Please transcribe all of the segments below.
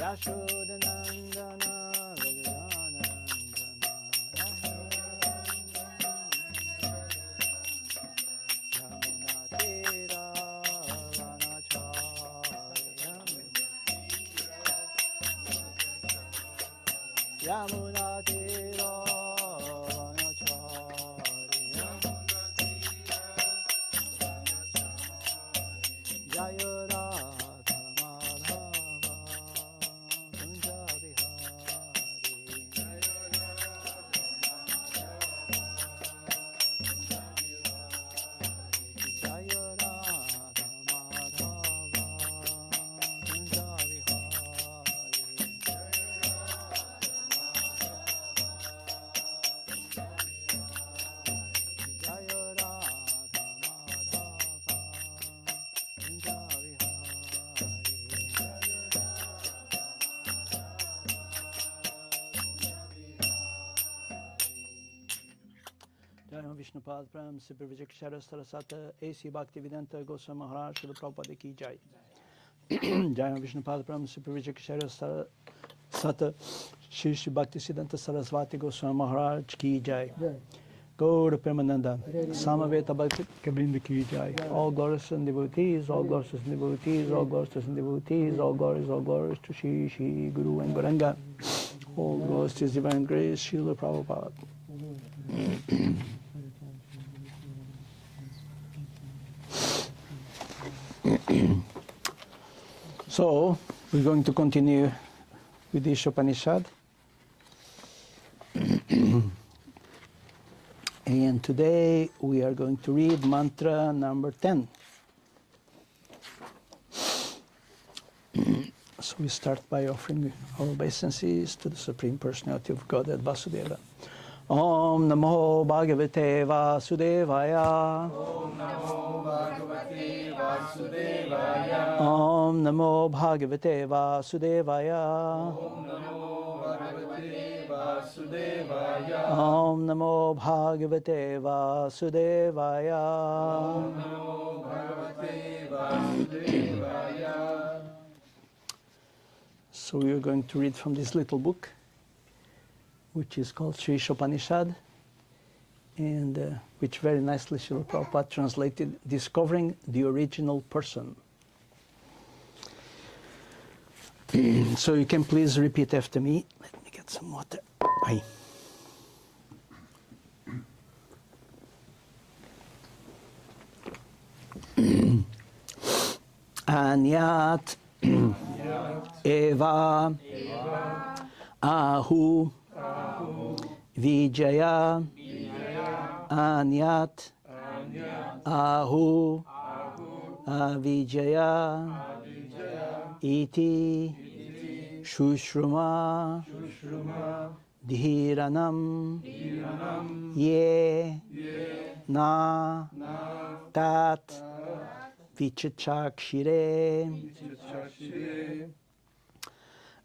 Yashodanandana Gajanandana Yamunatira Vanacharyam Yamunatira Vanacharyam Jaya Radha Madhava Kunja Vihari Jaya Radha Madhava Kunja Vihari Jaya Radha Madhava Kunja Vihari Jai Ho Vishnupad Prem Sipur Vijakshara Sarasata A.C. Bhaktivedanta Goswami Maharaj Srila Prabhupada Ki Jai Jai Ho Vishnupad Prem Sipur Vijakshara Sarasata Shri Shri Bhaktisiddhanta Sarasvati Goswami Maharaj Ki Jai Gaura Premananda Samaveta Bhakti Kabinda Ki Jai All glories and devotees, all glories and devotees, all glories and devotees, all glories to Shri Shri Guru and Gauranga. All glories to His Divine Grace, Srila Prabhupada. So, we're going to continue with the Upanishad. And today we are going to read mantra number 10. So we start by offering our obeisances to the Supreme Personality of Godhead Vasudeva. Om Namo Bhagavate Vasudevaya. Om Namo Bhagavate Vasudevaya. Om Namo Bhagavate Vasudevaya. Om Namo Bhagavate Vasudevaya. Om Namo Bhagavate Vasudevaya. Om Namo Bhagavate Vasudevaya. So we are going to read from this little book, which is called Sri Upanishad, and which very nicely Srila Prabhupada translated, Discovering the Original Person. So you can please repeat after me. Let me get some water. Aye. Anyat Eva Ahu Vijaya Anyat Ahu Avijaya Iti Shushruma Dhiranam Ye Na Tat Vichachakshire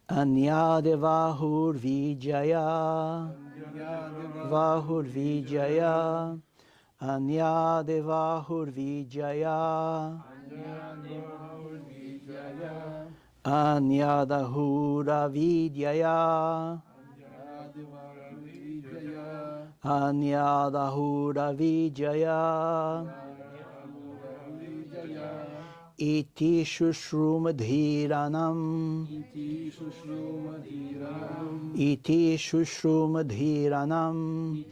Anyadevahur Vijaya Vahur Vijaya Anyadevahur Vijaya Anyadahura Vidyaya Anyadahura Vijaya Iti Shushrumadhiranam Iti Shushrumadhiranam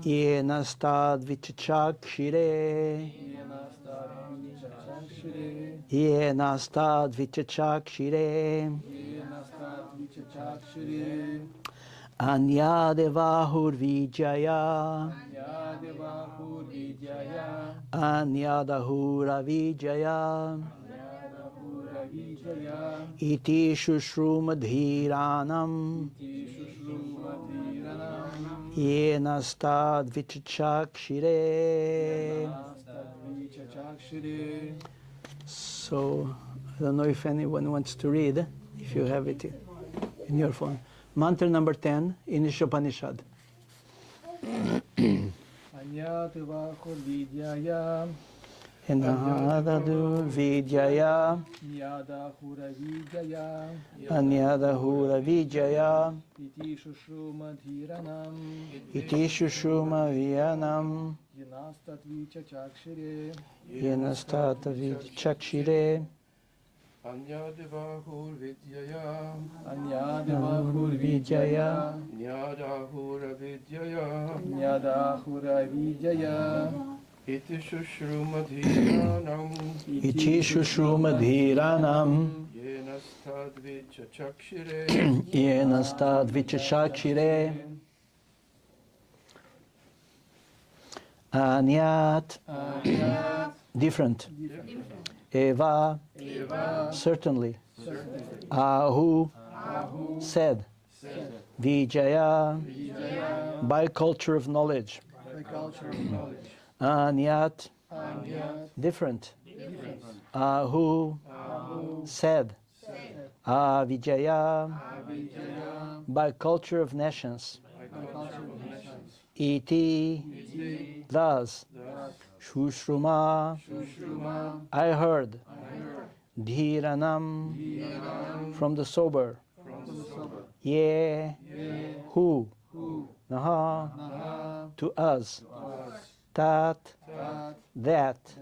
Yenastad Vichachakshire Yenastad Vichachakshire Anyadevahur Vijaya Anyadahura Vijaya Iti Shushrumadhiranam Yenastad Vichachakshire. So, I don't know if anyone wants to read, if you have it in your phone. Mantra number 10 in the Upanishad. Enahadadu Vidyaya Nyadahura Vijaya Anyadahura Vijaya Iti Shushumadhiranam Iti Shushuma Viyanam Yanastat Vichachakshire Yenastata Vichakshire Anyadevahur Vidyaya Anyadavahur Vijaya Nyadahura Vidyaya Nyadahura Vijaya Iti Shushrumadhiranam Iti Shushumadhiranam Yenastadvichachakshire Yenastad Vichakshire Anyat different Eva certainly Ahu said Vijaya by culture of knowledge The culture of knowledge Anyat Anyat different Ahu said Vijaya Vijaya by culture of nescience The culture of nations Iti thus Shushruma Shushuma I heard I Dhiranam from the sober from the sober Ye who Naha Naha to us Us Tat Tat that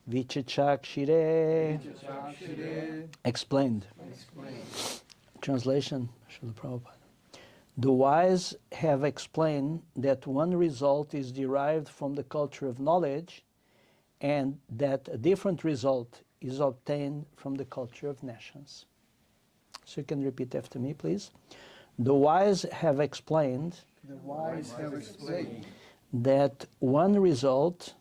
Vichachakshire Chakshire explained. Explain Translation, Srila Prabhupada. The wise have explained that one result is derived from the culture of knowledge and that a different result is obtained from the culture of nescience. So you can repeat after me, please. The wise have explained The wise have explained that one result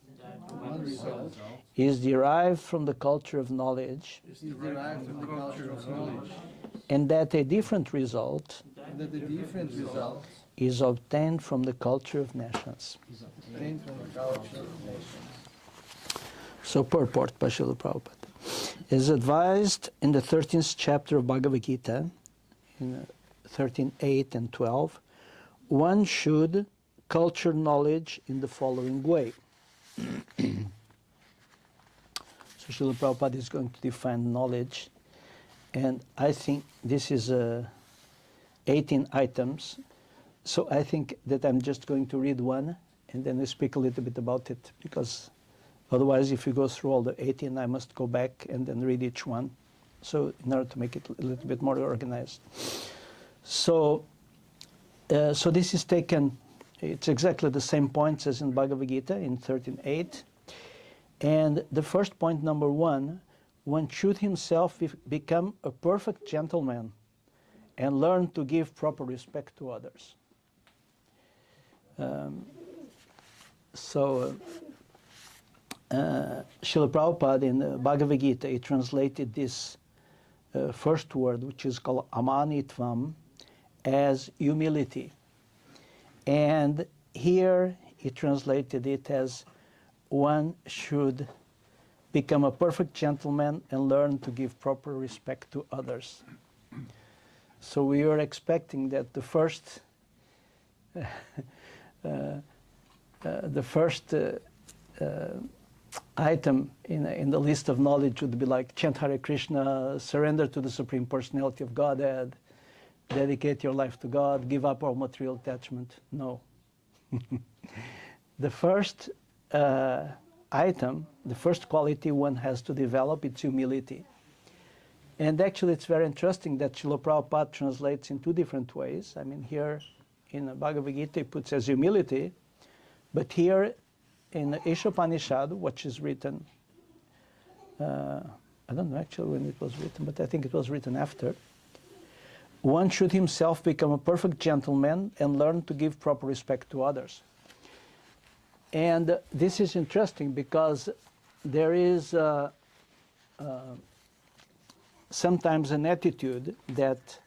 one result is derived from the culture of knowledge is derived from the culture of knowledge and that a different result and that the different result is obtained from the culture of nescience. is obtained from the culture of nations. So purport by Srila Prabhupada. As advised in the 13th chapter of Bhagavad Gita, in 13:8 and 12, one should culture knowledge in the following way. So Srila Prabhupada is going to define knowledge, and I think this is 18 items. So I think that I'm just going to read one, and then we speak a little bit about it, because otherwise if you go through all the 18, I must go back and then read each one. So in order to make it a little bit more organized. So this is taken, it's exactly the same points as in Bhagavad Gita in 13.8. And the first point, number one should himself become a perfect gentleman and learn to give proper respect to others. Srila Prabhupada in the Bhagavad Gita, he translated this first word, which is called amanitvam, as humility. And here he translated it as one should become a perfect gentleman and learn to give proper respect to others. So we are expecting that the first item in the list of knowledge would be like chant Hare Krishna, surrender to the Supreme Personality of Godhead, dedicate your life to God, give up all material attachment. No. The first item, the first quality one has to develop, it's humility. And actually it's very interesting that Srila Prabhupada translates in two different ways. I mean, here in the Bhagavad Gita it puts as humility, but here in the Ishopanishad, which is written, I don't know actually when it was written, but I think it was written after. One should himself become a perfect gentleman and learn to give proper respect to others. And this is interesting because there is sometimes an attitude that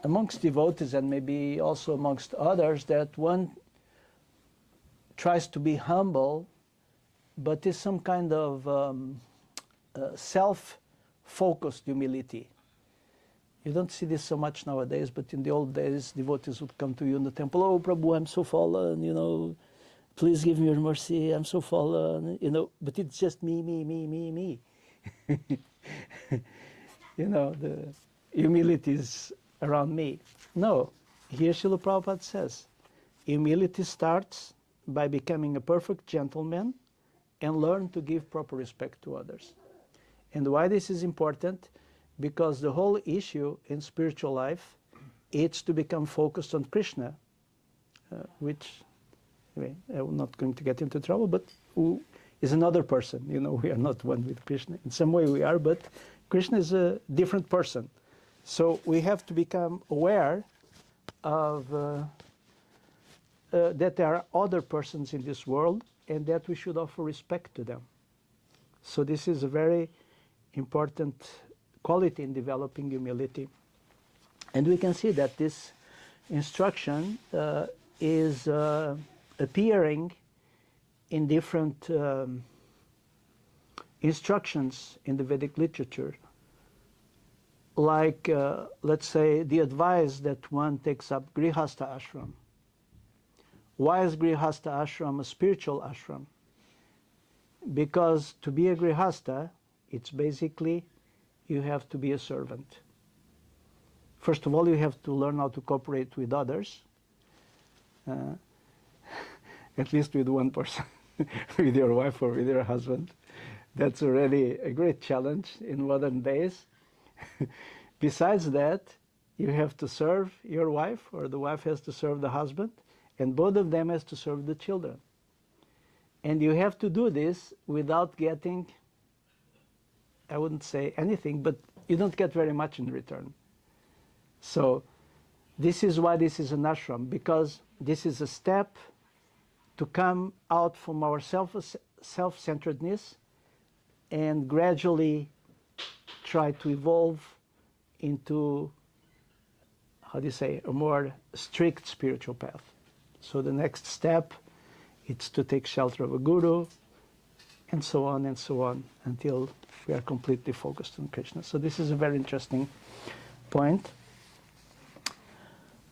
amongst devotees and maybe also amongst others, that one tries to be humble, but is some kind of self-focused humility. You don't see this so much nowadays, but in the old days, devotees would come to you in the temple, oh Prabhu, I'm so fallen, you know, please give me your mercy, I'm so fallen, you know, but it's just me. You know, the humility is around me. No, here Srila Prabhupada says, humility starts by becoming a perfect gentleman and learn to give proper respect to others. And why this is important? Because the whole issue in spiritual life is to become focused on Krishna, which, anyway, I'm not going to get into trouble, but who is another person. You know, we are not one with Krishna. In some way we are, but Krishna is a different person. So we have to become aware of that there are other persons in this world and that we should offer respect to them. So this is a very important quality in developing humility. And we can see that this instruction is appearing in different instructions in the Vedic literature. Like, let's say, the advice that one takes up Grihastha ashram. Why is Grihastha ashram a spiritual ashram? Because to be a Grihastha, it's basically you have to be a servant. First of all, you have to learn how to cooperate with others, at least with one person, with your wife or with your husband. That's already a great challenge in modern days. Besides that, you have to serve your wife, or the wife has to serve the husband, and both of them has to serve the children. And you have to do this without getting, I wouldn't say anything, but you don't get very much in return. So this is why this is an ashram, because this is a step to come out from our self-centeredness and gradually try to evolve into, how do you say, a more strict spiritual path. So the next step is to take shelter of a guru, and so on, until we are completely focused on Krishna. So this is a very interesting point.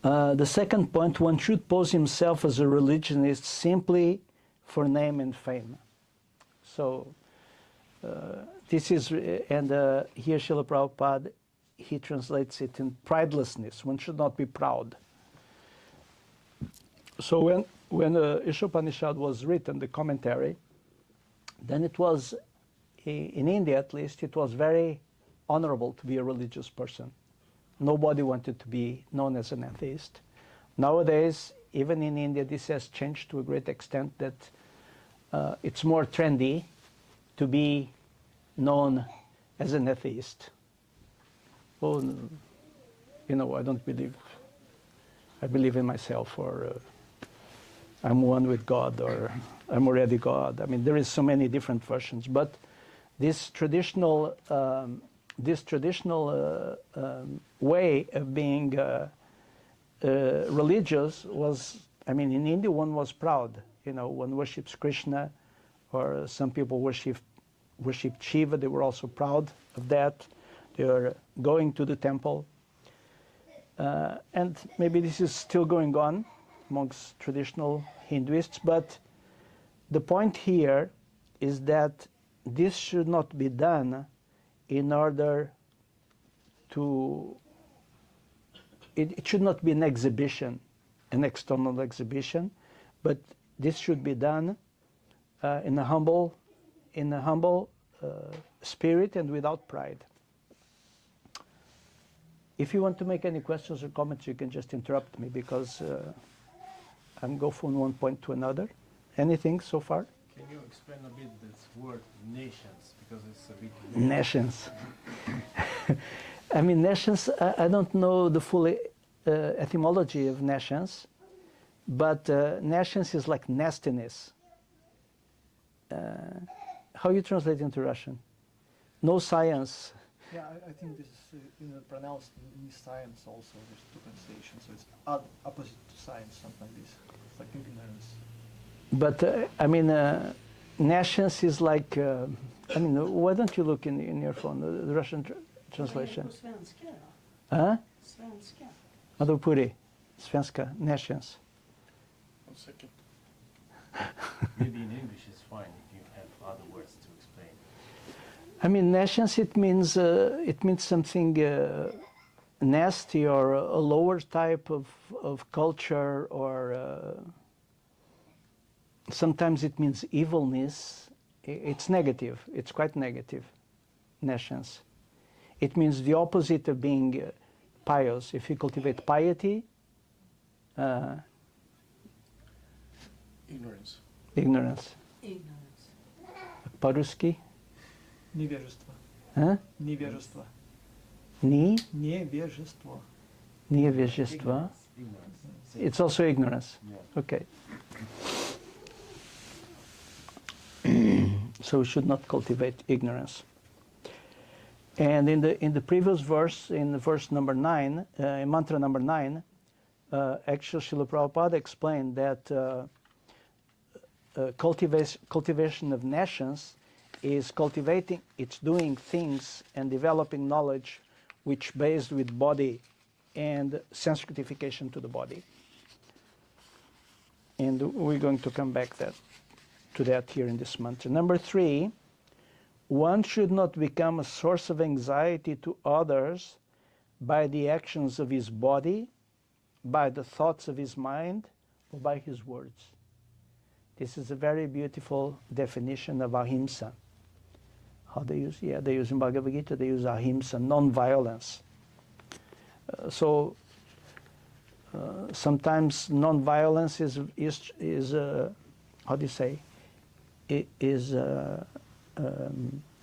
The second point, one should pose himself as a religionist simply for name and fame. So this is, and here Srila Prabhupada, he translates it in pridelessness. One should not be proud. So when Ishopanishad was written, the commentary, then it was, in India at least, it was very honorable to be a religious person. Nobody wanted to be known as an atheist. Nowadays, even in India, this has changed to a great extent that it's more trendy to be known as an atheist. Well, you know, I don't believe, I believe in myself, or I'm one with God, or I'm already God. I mean, there is so many different versions, but this traditional way of being religious was, I mean, in India one was proud. You know, one worships Krishna, or some people worship Shiva. They were also proud of that. They were going to the temple. And maybe this is still going on amongst traditional Hinduists, but the point here is that this should not be done in order to, it should not be an exhibition, an external exhibition, but this should be done in a humble spirit and without pride. If you want to make any questions or comments, you can just interrupt me, because I'm going from one point to another. Anything so far? Can you explain a bit this word nations, because it's a bit... Nations. I mean, nations, I don't know the full etymology of nations, but nations is like nastiness. How you translate into Russian? No science. Yeah, I think this is pronounced nescience also. There's two translations, so it's opposite to science, something like this. It's like ignorance. But I mean, nations is like, I mean, why don't you look in your phone, the Russian translation? Svenska då? Huh? Svenska. Madhupuri, Svenska, nations. 1 second. Maybe in English it's fine if you have other words to explain. I mean, nescience, it means something nasty or a lower type of culture, or sometimes it means evilness. It's negative. It's quite negative, nescience. It means the opposite of being pious. If you cultivate piety, Ignorance. ignorance. Ignorance. По-русски? Невежество. А? Невежество. Невежество. Невежество. Ignorance. It's also ignorance. Yeah. Okay. So we should not cultivate ignorance. And in the previous verse, in verse number 9, in mantra number 9, actually Srila Prabhupada explained that cultivation of nescience is cultivating, it's doing things and developing knowledge which based with body and sense gratification to the body. And we're going to come back to that here in this mantra. Number 3, one should not become a source of anxiety to others by the actions of his body, by the thoughts of his mind, or by his words. This is a very beautiful definition of ahimsa. How they use? Yeah, they use in Bhagavad Gita, they use ahimsa, non-violence. Sometimes non-violence is how do you say? It is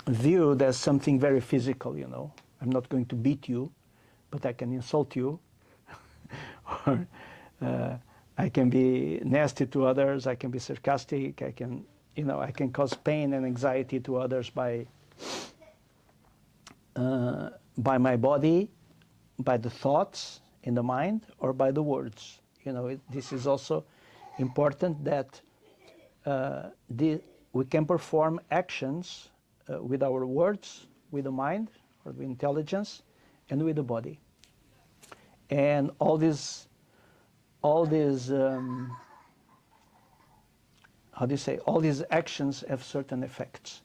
viewed as something very physical, you know. I'm not going to beat you, but I can insult you. Or I can be nasty to others, I can be sarcastic, I can cause pain and anxiety to others by my body, by the thoughts in the mind, or by the words. You know, this is also important that we can perform actions with our words, with the mind, or the intelligence, and with the body. And all these how do you say, all these actions have certain effects,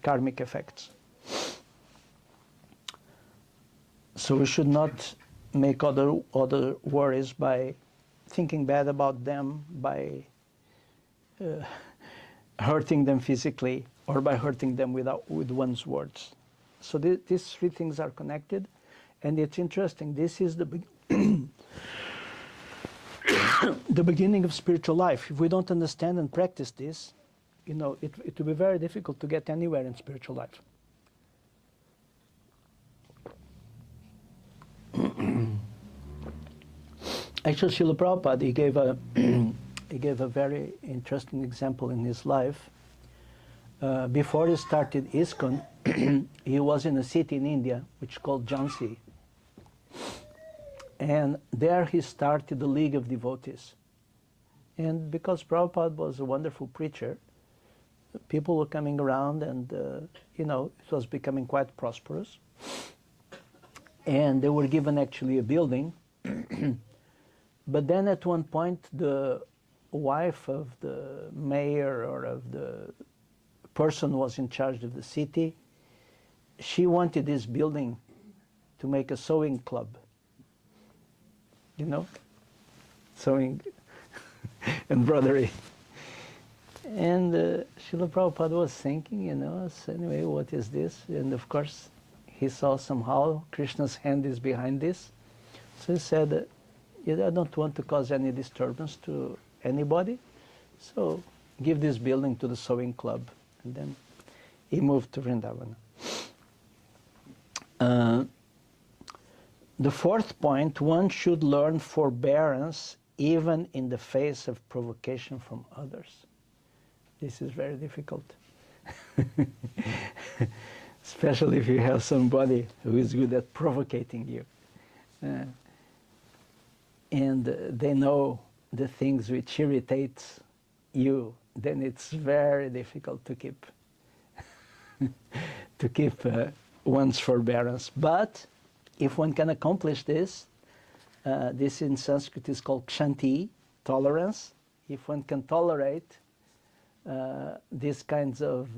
karmic effects. So we should not make other worries by thinking bad about them, by hurting them physically, or by hurting them with one's words. So these three things are connected, and it's interesting. This is the the beginning of spiritual life. If we don't understand and practice this, you know, it will be very difficult to get anywhere in spiritual life. Actually, Srila Prabhupada, he gave a very interesting example in his life. Before he started ISKCON, he was in a city in India which is called Jhansi. And there he started the League of Devotees. And because Prabhupada was a wonderful preacher, people were coming around, and you know, it was becoming quite prosperous. And they were given actually a building. But then at one point, the wife of the mayor or of the person who was in charge of the city, she wanted this building to make a sewing club. You know, sewing embroidery. And Srila Prabhupada was thinking, you know, so anyway, what is this? And of course, he saw somehow Krishna's hand is behind this. So he said, I don't want to cause any disturbance to anybody, so give this building to the sewing club. And then he moved to Vrindavan. The fourth point, one should learn forbearance even in the face of provocation from others. This is very difficult. Especially if you have somebody who is good at provoking you. And they know the things which irritate you, then it's very difficult to keep one's forbearance. But if one can accomplish this, this in Sanskrit is called kshanti, tolerance. If one can tolerate these kinds of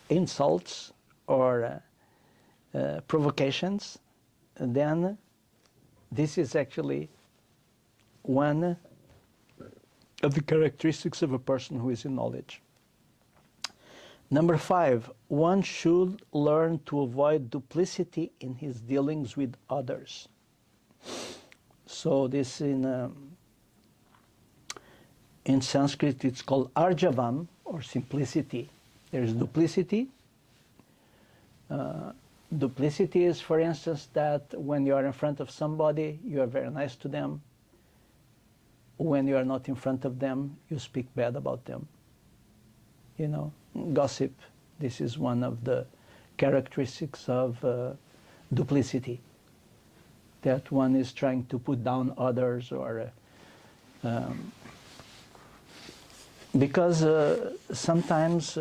insults or provocations, then this is actually one of the characteristics of a person who is in knowledge. Number 5, one should learn to avoid duplicity in his dealings with others. So this in Sanskrit it's called arjavam, or simplicity. There is duplicity. Duplicity is, for instance, that when you are in front of somebody, you are very nice to them. When you are not in front of them, you speak bad about them. You know, gossip. This is one of the characteristics of duplicity. That one is trying to put down others, or because sometimes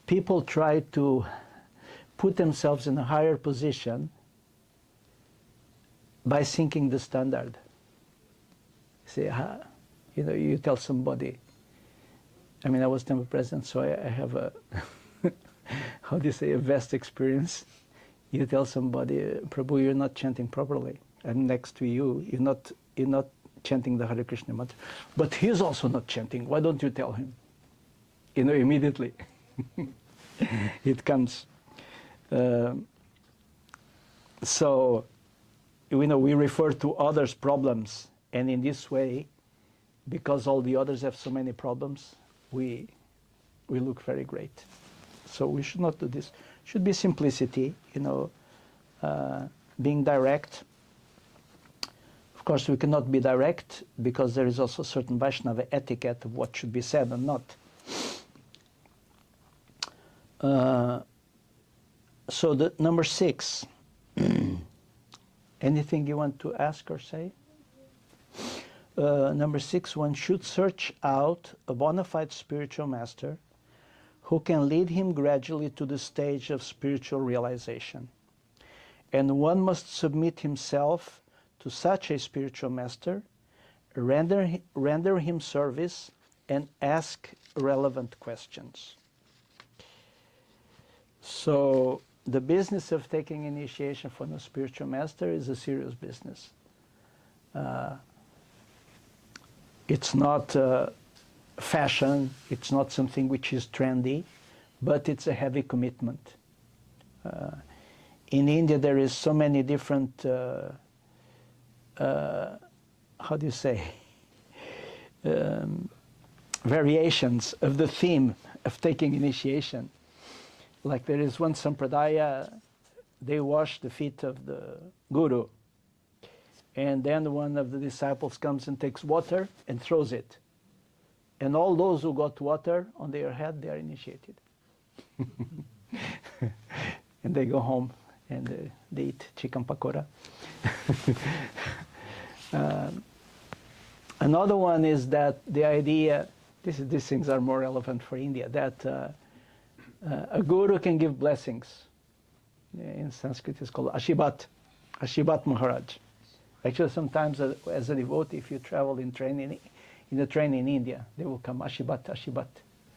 people try to put themselves in a higher position by sinking the standard. Say, you know, you tell somebody, I mean, I was temple president, so I have a, how do you say, a vast experience. You tell somebody, Prabhu, you're not chanting properly. I'm next to you, you're not chanting the Hare Krishna mantra. But he's also not chanting. Why don't you tell him? You know, immediately it comes. So, you know, we refer to others' problems, and in this way, because all the others have so many problems, we look very great. So we should not do this. Should be simplicity, you know, being direct. Of course, we cannot be direct because there is also certain Vaishnava etiquette of what should be said and not. So the number 6. Anything you want to ask or say? Number 6, one should search out a bona fide spiritual master who can lead him gradually to the stage of spiritual realization. And one must submit himself to such a spiritual master, render him service, and ask relevant questions. So the business of taking initiation from a spiritual master is a serious business. It's not fashion, it's not something which is trendy, but it's a heavy commitment. In India there is so many different, how do you say, variations of the theme of taking initiation. Like there is one sampradaya, they wash the feet of the guru. And then one of the disciples comes and takes water and throws it. And all those who got water on their head, they are initiated. And they go home and they eat chicken pakora. Another one is that the idea, these things are more relevant for India, that a guru can give blessings. In Sanskrit it's called Ashibat, Ashibat Maharaj. Actually, sometimes as a devotee, if you travel in a train in India, they will come Ashibat, Ashibat.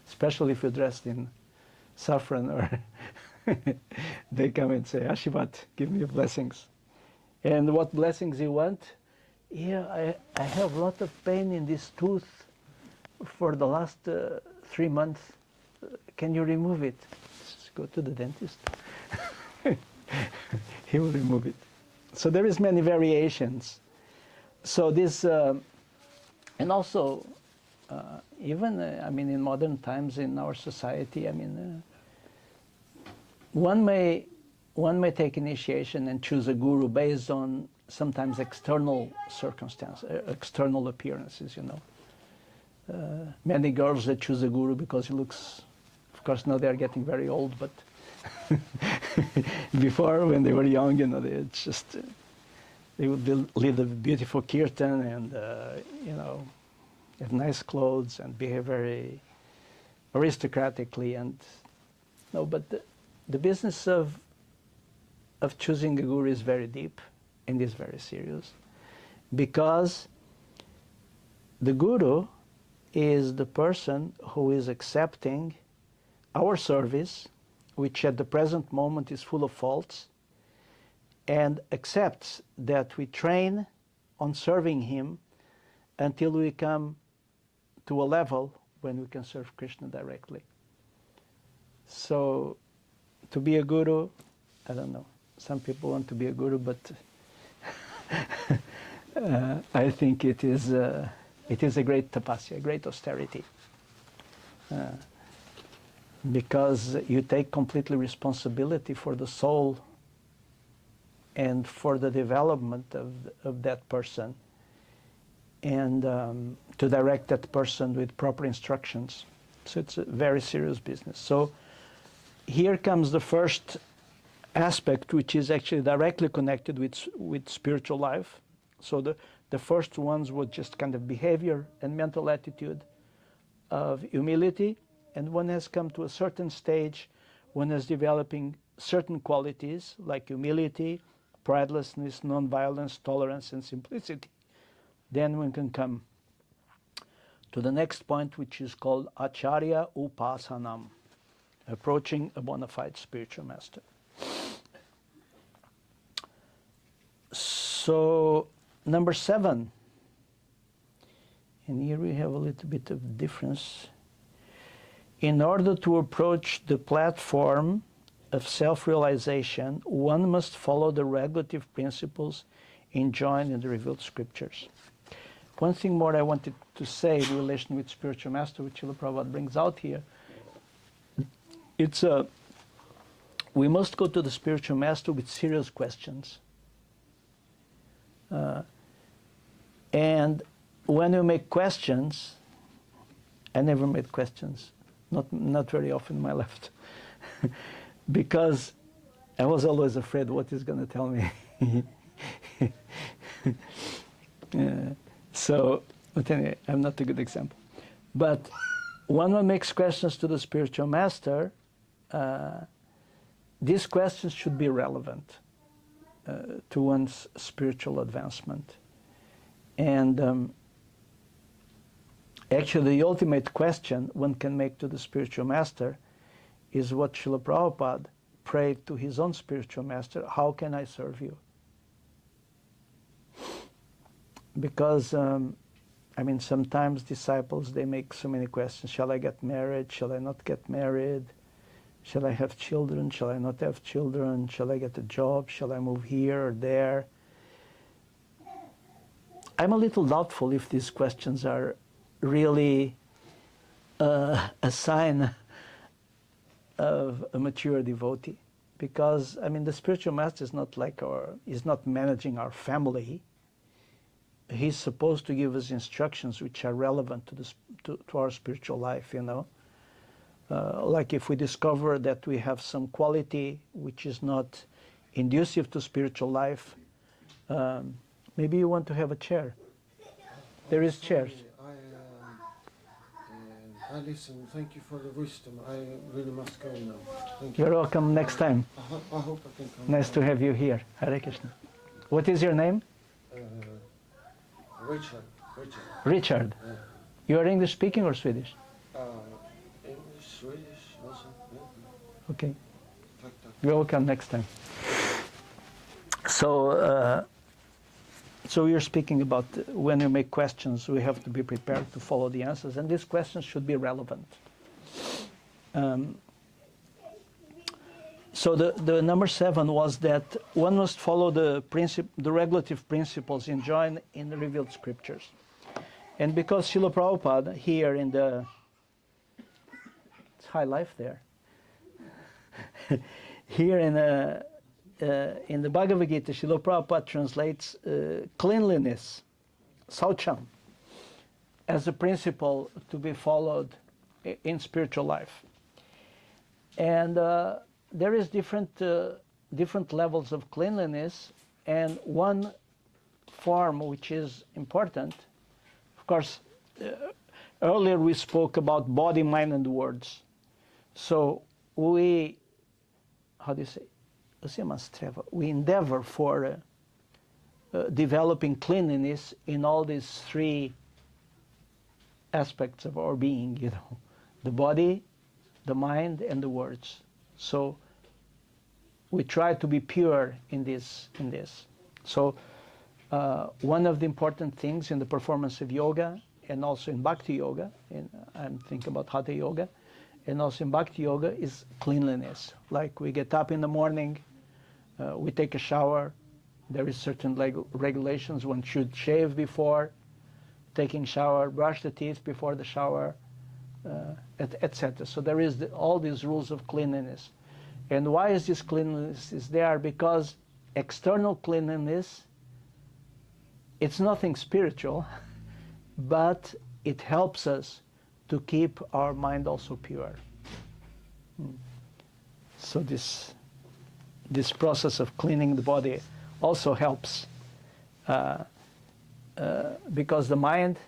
Especially if you're dressed in saffron, or they come and say, Ashibat, give me blessings. And what blessings you want? Yeah, I have a lot of pain in this tooth for the last 3 months. Can you remove it? Just go to the dentist. He will remove it. So there is many variations. So this, and also, even I mean, in modern times in our society, I mean, one may take initiation and choose a guru based on sometimes external circumstances, external appearances. You know, many girls that choose a guru because he looks. Of course, now they are getting very old, but before, when they were young, you know, they would lead a beautiful kirtan and, you know, have nice clothes and behave very aristocratically. And no, but the business of choosing a guru is very deep and is very serious, because the guru is the person who is accepting our service, which at the present moment is full of faults, and accepts that we train on serving him until we come to a level when we can serve Krishna directly. So, to be a guru, I don't know. Some people want to be a guru, but I think it is a great tapasya, a great austerity, because you take completely responsibility for the soul and for the development of that person, and to direct that person with proper instructions. So it's a very serious business. So here comes the first aspect, which is actually directly connected with spiritual life. So the first ones were just kind of behavior and mental attitude of humility, and one has come to a certain stage, one is developing certain qualities like humility, pridelessness, non-violence, tolerance, and simplicity. Then one can come to the next point, which is called Acharya Upasanam, approaching a bona fide spiritual master. So, number 7, and here we have a little bit of difference. In order to approach the platform of self-realization, one must follow the regulative principles enjoined in the revealed scriptures. One thing more I wanted to say in relation with spiritual master, which Srila Prabhupada brings out here, it's we must go to the spiritual master with serious questions. And when you make questions, I never made questions, not very often in my life, because I was always afraid what he's going to tell me. So, but anyway, I'm not a good example. But when one makes questions to the spiritual master, these questions should be relevant to one's spiritual advancement. And actually, the ultimate question one can make to the spiritual master is what Srila Prabhupada prayed to his own spiritual master: how can I serve you? Because, I mean, sometimes disciples, they make so many questions. Shall I get married? Shall I not get married? Shall I have children? Shall I not have children? Shall I get a job? Shall I move here or there? I'm a little doubtful if these questions are really a sign of a mature devotee. Because, I mean, the spiritual master is not managing our family. He's supposed to give us instructions which are relevant to our spiritual life, you know. Like if we discover that we have some quality which is not inducive to spiritual life, maybe you want to have a chair. There is chairs. I listen. Thank you for the wisdom. I really must go now. Thank you. You're welcome next time. I hope I can come. Nice to have you here. Hare Krishna. What is your name? Richard. Richard. Yeah. You are English speaking or Swedish? English, Swedish, also. Yeah. Okay. Tack. You're welcome next time. So, so you're speaking about when you make questions, we have to be prepared to follow the answers, and these questions should be relevant. So the number 7 was that one must follow the regulative principles enjoined in the revealed scriptures. And because Srila Prabhupada here in the, it's high life there, here in the Bhagavad Gita, Srila Prabhupada translates cleanliness, saucham, as a principle to be followed in spiritual life. And there is different levels of cleanliness, and one form which is important, of course, earlier we spoke about body, mind, and words. So we, how do you say, we endeavor for developing cleanliness in all these 3 aspects of our being, the body, the mind, and the words. So we try to be pure in this. So one of the important things in the performance of yoga, and also in Bhakti Yoga, and I'm thinking about Hatha Yoga, and also in Bhakti Yoga, is cleanliness. Like we get up in the morning, we take a shower, there is certain regulations. One should shave before taking shower, brush the teeth before the shower, etc. So there is all these rules of cleanliness. And why is this cleanliness is there? Because external cleanliness, it's nothing spiritual, but it helps us to keep our mind also pure. So this process of cleaning the body also helps, because the mind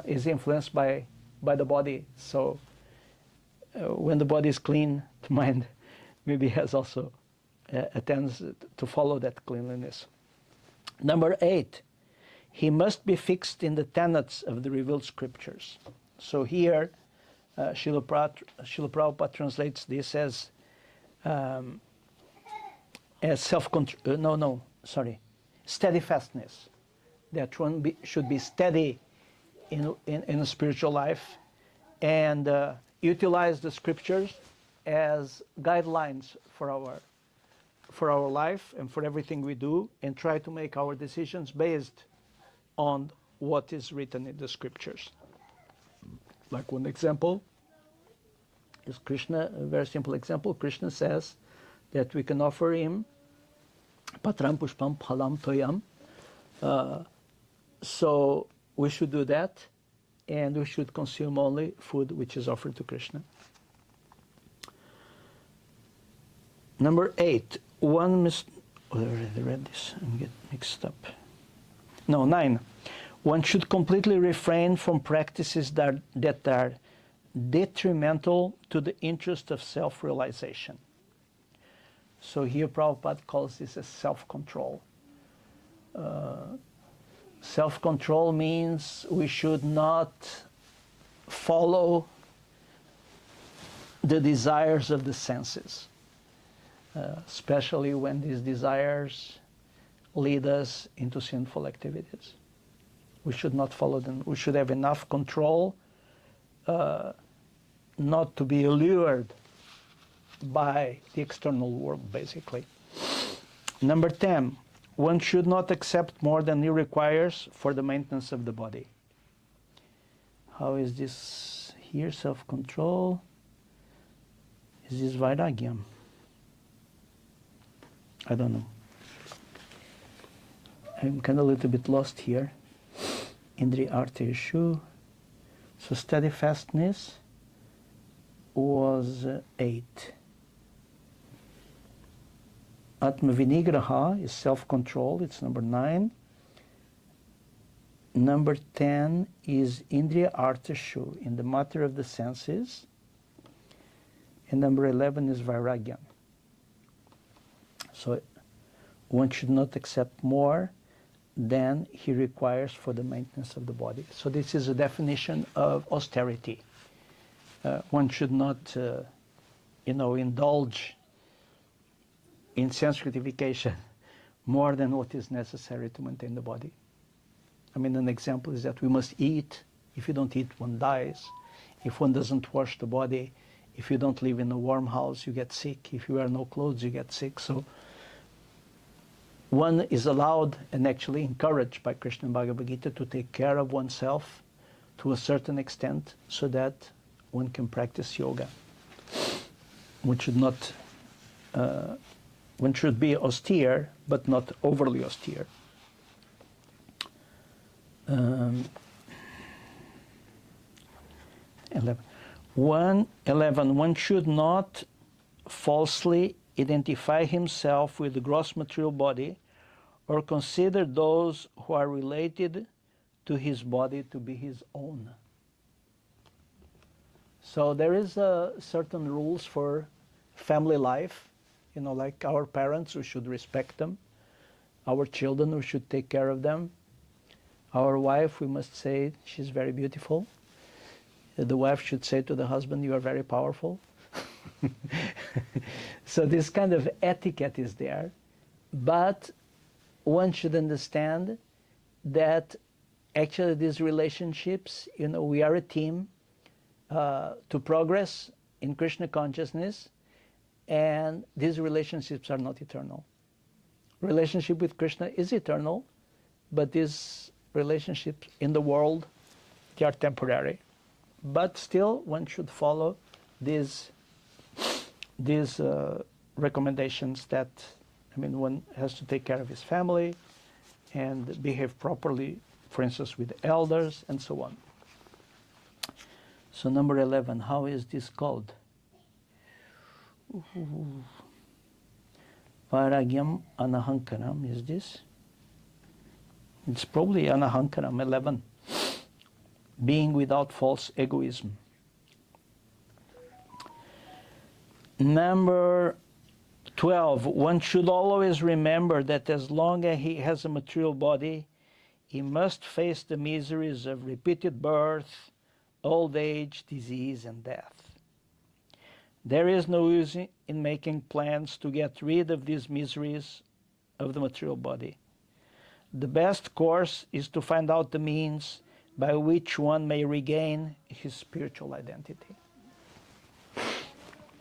is influenced by the body. So when the body is clean, the mind maybe has also tends to follow that cleanliness. Number 8, he must be fixed in the tenets of the revealed scriptures. So here, Srila Prabhupada translates this as self-control. Steadfastness. That one should be steady in a spiritual life, and utilize the scriptures as guidelines for our life and for everything we do, and try to make our decisions based on what is written in the scriptures. Like one example is Krishna, a very simple example. Krishna says that we can offer him patram pushpam phalam toyam. So we should do that, and we should consume only food which is offered to Krishna. Number 8, I already read this, I'm getting mixed up. No, 9. One should completely refrain from practices that are detrimental to the interest of self-realization. So here Prabhupada calls this a self-control. Self-control means we should not follow the desires of the senses, especially when these desires lead us into sinful activities. We should not follow them. We should have enough control not to be allured by the external world, basically. Number 10, one should not accept more than he requires for the maintenance of the body. How is this here? Self-control. Is this vairagyam? I don't know. I'm kind of a little bit lost here. Indriya Artha Yeshu. So steadfastness was 8. Atma Vinigraha is self-control, it's number 9. Number 10 is Indriya Artha Yeshu, in the matter of the senses. And number 11 is Vairagya. So one should not accept more than he requires for the maintenance of the body. So this is a definition of austerity. One should not, indulge in sense gratification more than what is necessary to maintain the body. I mean, an example is that we must eat. If you don't eat, one dies. If one doesn't wash the body, if you don't live in a warm house, you get sick. If you wear no clothes, you get sick. So one is allowed and actually encouraged by Krishna and Bhagavad Gita to take care of oneself to a certain extent so that one can practice yoga. One should not, one should be austere, but not overly austere. 11. One should not falsely identify himself with the gross material body or consider those who are related to his body to be his own. So there is certain rules for family life. Like our parents, we should respect them. Our children, we should take care of them. Our wife, we must say she's very beautiful. the wife should say to the husband, "You are very powerful." So this kind of etiquette is there, but one should understand that actually these relationships, we are a team to progress in Krishna consciousness, and these relationships are not eternal. Relationship with Krishna is eternal, but these relationships in the world, they are temporary. But still, one should follow these recommendations that, one has to take care of his family and behave properly, for instance, with the elders and so on. So number 11, how is this called? Vairagyam anahankaram, is this? It's probably anahankaram, 11. Being without false egoism. Number 12, one should always remember that as long as he has a material body, he must face the miseries of repeated birth, old age, disease, and death. There is no use in making plans to get rid of these miseries of the material body. The best course is to find out the means by which one may regain his spiritual identity.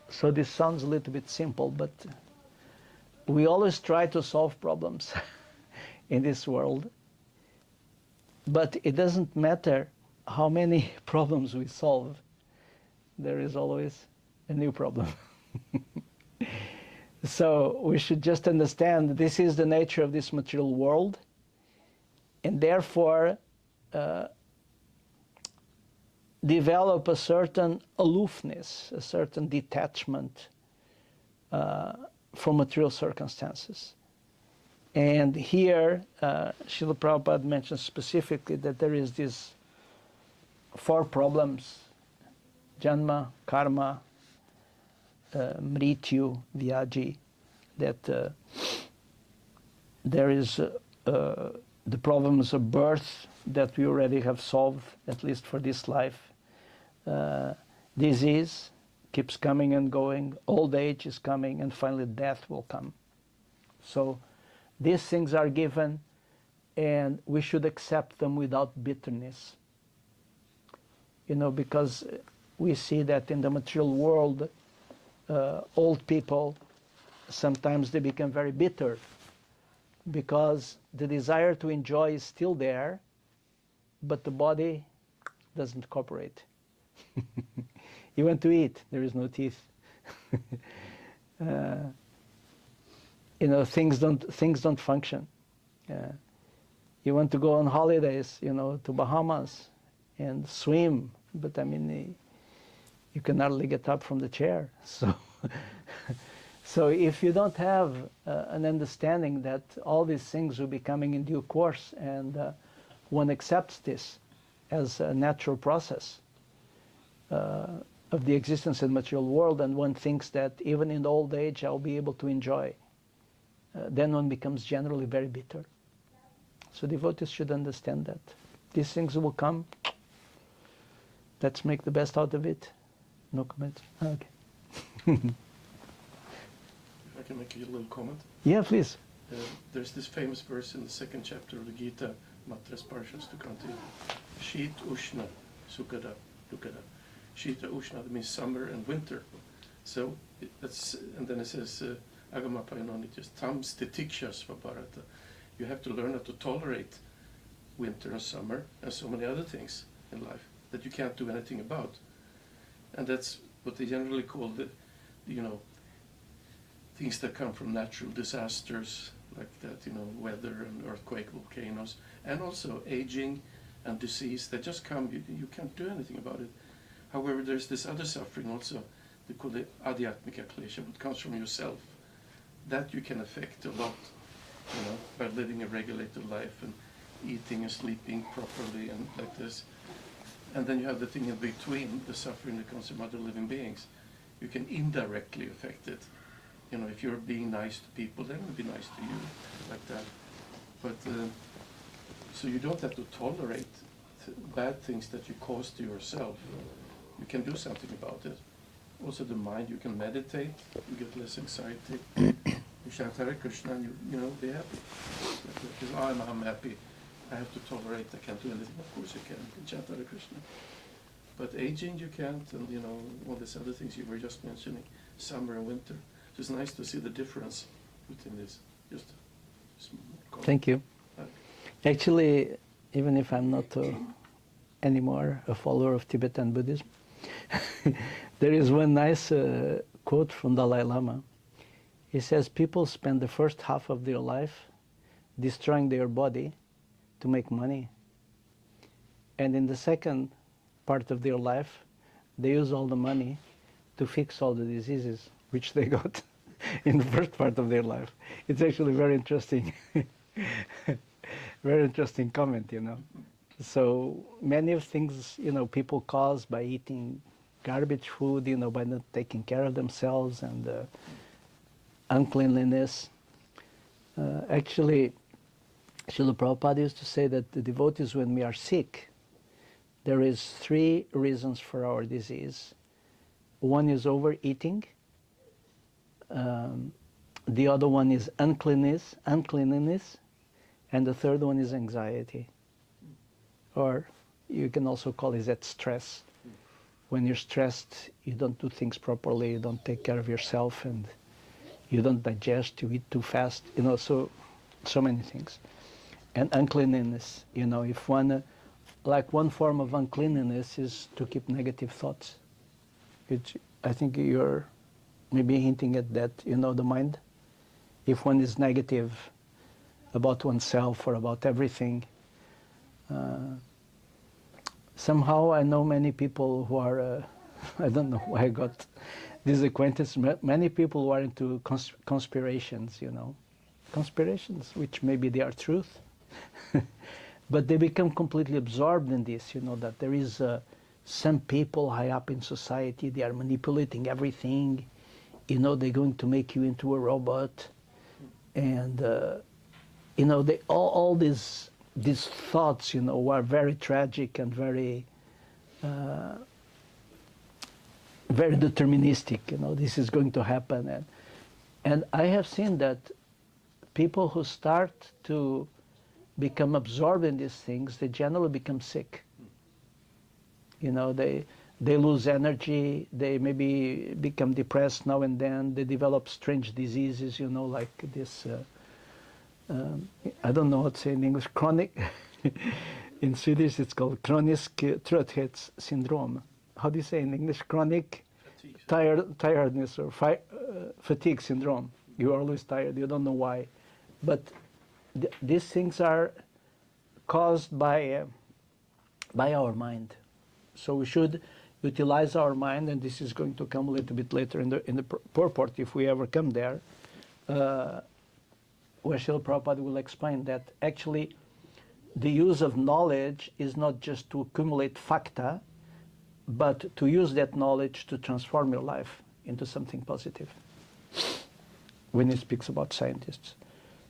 So this sounds a little bit simple, but we always try to solve problems in this world. But it doesn't matter how many problems we solve, there is always a new problem. So we should just understand this is the nature of this material world, and therefore develop a certain aloofness, a certain detachment from material circumstances. And here, Srila Prabhupada mentions specifically that there is these 4 problems: janma, karma, mrityu, vyaji, that there is the problems of birth that we already have solved, at least for this life. Disease keeps coming and going, old age is coming, and finally death will come. So these things are given, and we should accept them without bitterness. Because we see that in the material world, old people, sometimes they become very bitter because the desire to enjoy is still there, but the body doesn't cooperate. You want to eat, there is no teeth. Things don't function. You want to go on holidays, to Bahamas and swim, but you can hardly get up from the chair. So if you don't have an understanding that all these things will be coming in due course, and one accepts this as a natural process of the existence in the material world, and one thinks that even in old age I'll be able to enjoy, then one becomes generally very bitter. So devotees should understand that these things will come. Let's make the best out of it. No comment? Okay. I can make a little comment. Yeah, please. There's this famous verse in the 2nd chapter of the Gita, Matras Parshas to continue. Sheet, Ushna, Sukhada, Dukkada. Shita, Ushna, that means summer and winter. So and then it says, Agamapayanonityas, Tams Titikshas Vaparata. You have to learn how to tolerate winter and summer and so many other things in life that you can't do anything about. And that's what they generally call the things that come from natural disasters like that, weather and earthquake, volcanoes, and also aging and disease that just come. You can't do anything about it. However, there's this other suffering also, they call it adhyatmika klesha, what comes from yourself. That you can affect a lot, by living a regulated life and eating and sleeping properly and like this. And then you have the thing in between, the suffering that comes from other living beings. You can indirectly affect it. If you're being nice to people, they will be nice to you, like that. But, so you don't have to tolerate bad things that you cause to yourself. you can do something about it. Also the mind, you can meditate, you get less anxiety. You chant Hare Krishna and you know, be happy. Because I'm happy. I have to tolerate, I can't do anything. Of course you can chant Hare Krishna. But aging you can't, and you know, all these other things you were just mentioning, summer and winter. So it's nice to see the difference between this. Just a small comment. Thank you. Okay. Actually, even if I'm not anymore a follower of Tibetan Buddhism, there is one nice quote from Dalai Lama. He says, people spend the first half of their life destroying their body to make money. And in the second part of their life, they use all the money to fix all the diseases which they got in the first part of their life. It's actually very interesting. Very interesting comment, you know. So many of things, you know, people cause by eating garbage food, you know, by not taking care of themselves, and uncleanliness. Actually, Srila Prabhupada used to say that the devotees, when we are sick, there is 3 reasons for our disease. One is overeating. The other one is uncleanness, and the third one is anxiety. Or you can also call it that stress. When you're stressed, you don't do things properly, you don't take care of yourself, and you don't digest, you eat too fast, you know, so many things. And uncleanliness, you know, if one, like one form of uncleanliness is to keep negative thoughts. I think you're maybe hinting at that, you know, the mind. If one is negative about oneself or about everything, somehow I know many people who are, I don't know why I got this acquaintance, many people who are into conspirations, you know. Conspirations, which maybe they are truth, but they become completely absorbed in this, you know, that there is some people high up in society, they are manipulating everything, you know, they're going to make you into a robot, and, you know, all these thoughts, you know, are very tragic and very, very deterministic, you know, this is going to happen. And I have seen that people who start to become absorbed in these things, they generally become sick. You know, they lose energy, they maybe become depressed now and then, they develop strange diseases, you know, like this, I don't know what to say in English, chronic, in Swedish it's called chronisk trötthets syndrome. How do you say in English? Chronic tiredness or fatigue syndrome. You're always tired, you don't know why. But these things are caused by our mind. So we should utilize our mind, and this is going to come a little bit later in the purport, if we ever come there, where Srila Prabhupada will explain that actually the use of knowledge is not just to accumulate facta, but to use that knowledge to transform your life into something positive, when he speaks about scientists.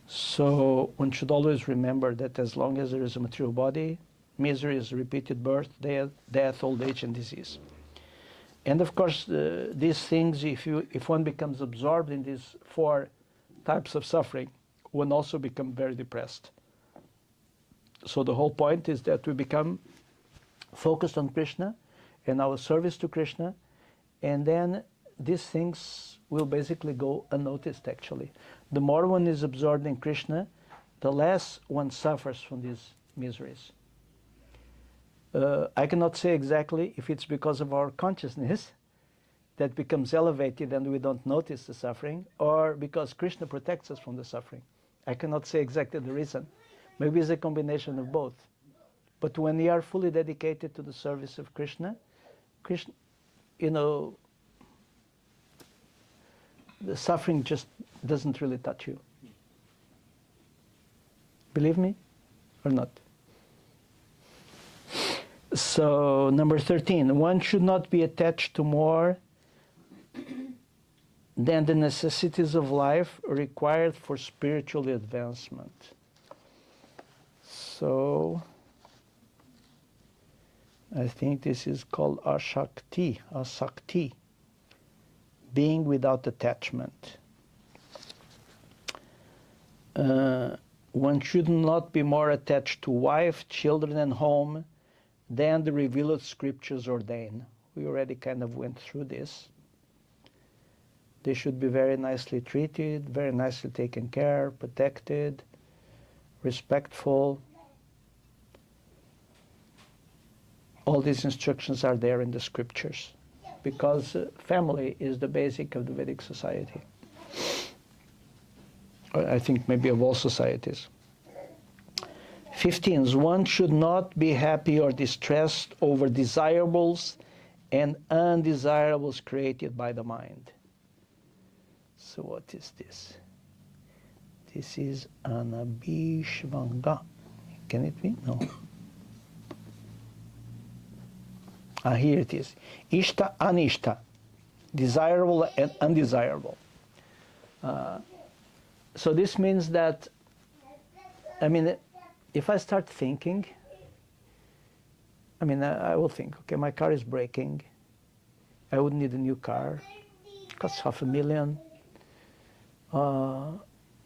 So one should always remember that as long as there is a material body, misery is repeated birth, death, old age, and disease. And of course, these things, if one becomes absorbed in these 4 types of suffering, one also becomes very depressed. So the whole point is that we become focused on Krishna and our service to Krishna, and then these things will basically go unnoticed, actually. The more one is absorbed in Krishna, the less one suffers from these miseries. I cannot say exactly if it's because of our consciousness that becomes elevated and we don't notice the suffering, or because Krishna protects us from the suffering. I cannot say exactly the reason. Maybe it's a combination of both. But when we are fully dedicated to the service of Krishna, you know, the suffering just doesn't really touch you. Believe me or not? So, number 13, one should not be attached to more than the necessities of life required for spiritual advancement. So, I think this is called asakti, being without attachment. One should not be more attached to wife, children, and home than the revealed scriptures ordain. We already kind of went through this. They should be very nicely treated, very nicely taken care, protected, respectful. All these instructions are there in the scriptures because family is the basic of the Vedic society. I think maybe of all societies. 15. One should not be happy or distressed over desirables and undesirables created by the mind. So what is this? This is anabhishvanga. Can it be? No. Here it is. Ishta, anishta. Desirable and undesirable. So this means that, I mean, if I start thinking, I will think, okay, my car is breaking. I would need a new car. It costs $500,000.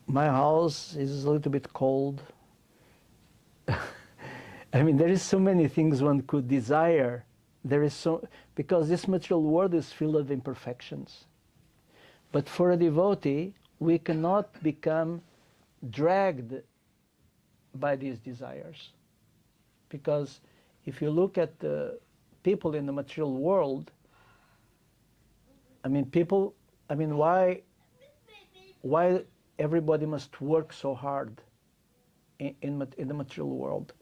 My house is a little bit cold. There is so many things one could desire. Because this material world is filled with imperfections. But for a devotee, we cannot become dragged by these desires. Because if you look at the people in the material world, why everybody must work so hard in the material world?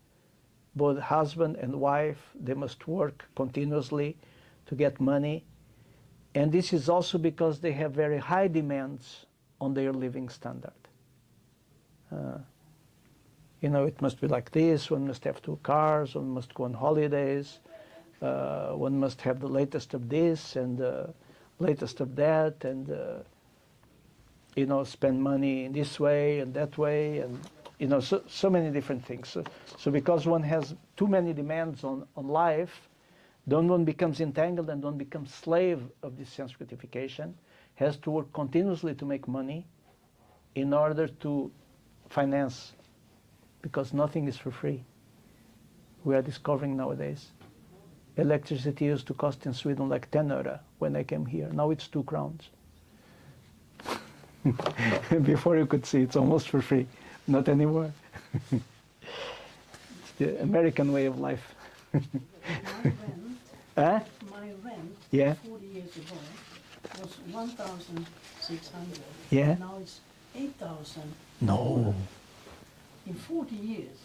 Both husband and wife, they must work continuously to get money. And this is also because they have very high demands on their living standard. It must be like this, one must have 2 cars, one must go on holidays, one must have the latest of this and the latest of that, and spend money in this way and that way, and so many different things. So because one has too many demands on life, then one becomes entangled and one becomes slave of this sense gratification, has to work continuously to make money in order to finance, because nothing is for free. We are discovering nowadays. Electricity used to cost in Sweden like 10 euro when I came here. Now it's 2 crowns. Before you could see, it's almost for free. Not anymore. It's the American way of life. My rent Yeah. 40 years ago was 1,600. Yeah. Now it's 8,000. No. In 40 years,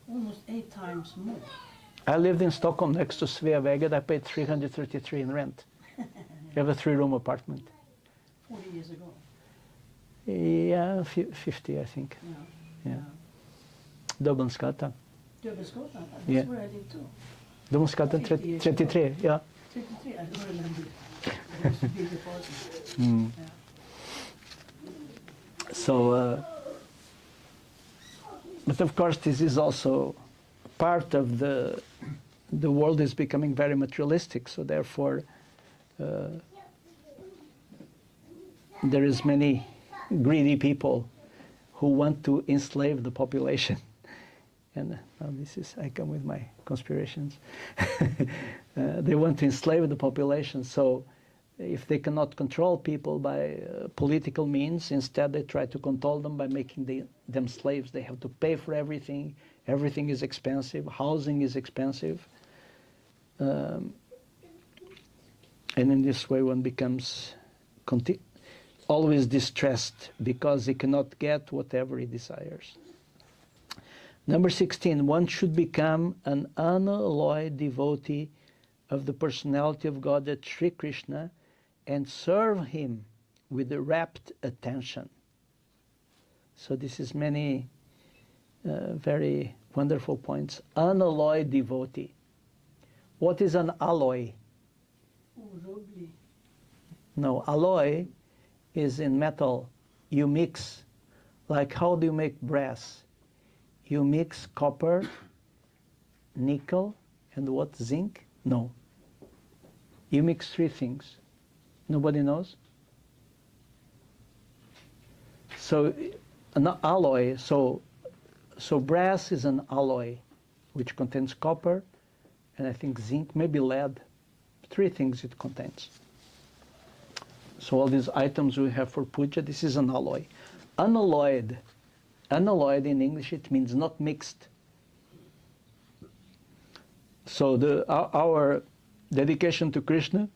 almost 8 times more. I lived in Stockholm next to Sveavägen. I paid 333 in rent. You have a 3-room apartment. 40 years ago. Yeah, 50, I think. Yeah. Dubbelskatten. Dubbelskatten, that's Yeah. where I live too. Dubbelskatten 33, yeah. 33, I don't remember. It was a big apartment. Yeah. So, but of course this is also part of the world is becoming very materialistic, so therefore there is many greedy people who want to enslave the population. And now I come with my conspirations. They want to enslave the population, so if they cannot control people by political means, instead they try to control them by making them slaves. They have to pay for everything. Everything is expensive. Housing is expensive. And in this way one becomes always distressed because he cannot get whatever he desires. Number 16, one should become an unalloyed devotee of the personality of God at Sri Krishna and serve him with a rapt attention. So this is many very wonderful points. Unalloyed devotee. What is an alloy? Rubbly. No, alloy is in metal. You mix, like how do you make brass? You mix copper nickel, and what? Zinc? No. You mix three things. Nobody knows? So an alloy, so brass is an alloy which contains copper, and I think zinc, maybe lead. Three things it contains. So all these items we have for puja, this is an alloy. Unalloyed. Unalloyed in English, it means not mixed. So our dedication to Krishna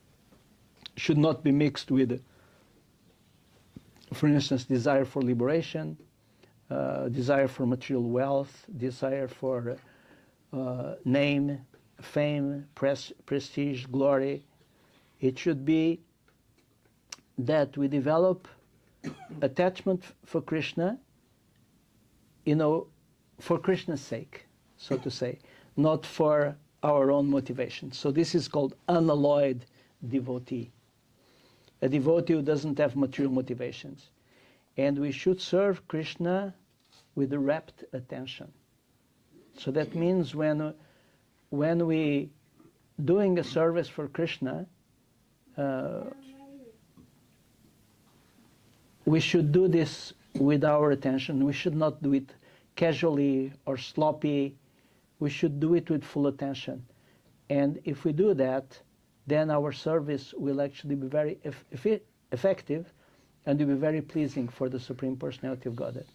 should not be mixed with, for instance, desire for liberation, desire for material wealth, desire for name, fame, prestige, glory. It should be that we develop attachment for Krishna, for Krishna's sake, so to say, not for our own motivation. So this is called unalloyed devotee. A devotee who doesn't have material motivations. And we should serve Krishna with rapt attention. So that means when we doing a service for Krishna, we should do this with our attention. We should not do it casually or sloppy. We should do it with full attention. And if we do that, then our service will actually be very effective and will be very pleasing for the Supreme Personality of Godhead.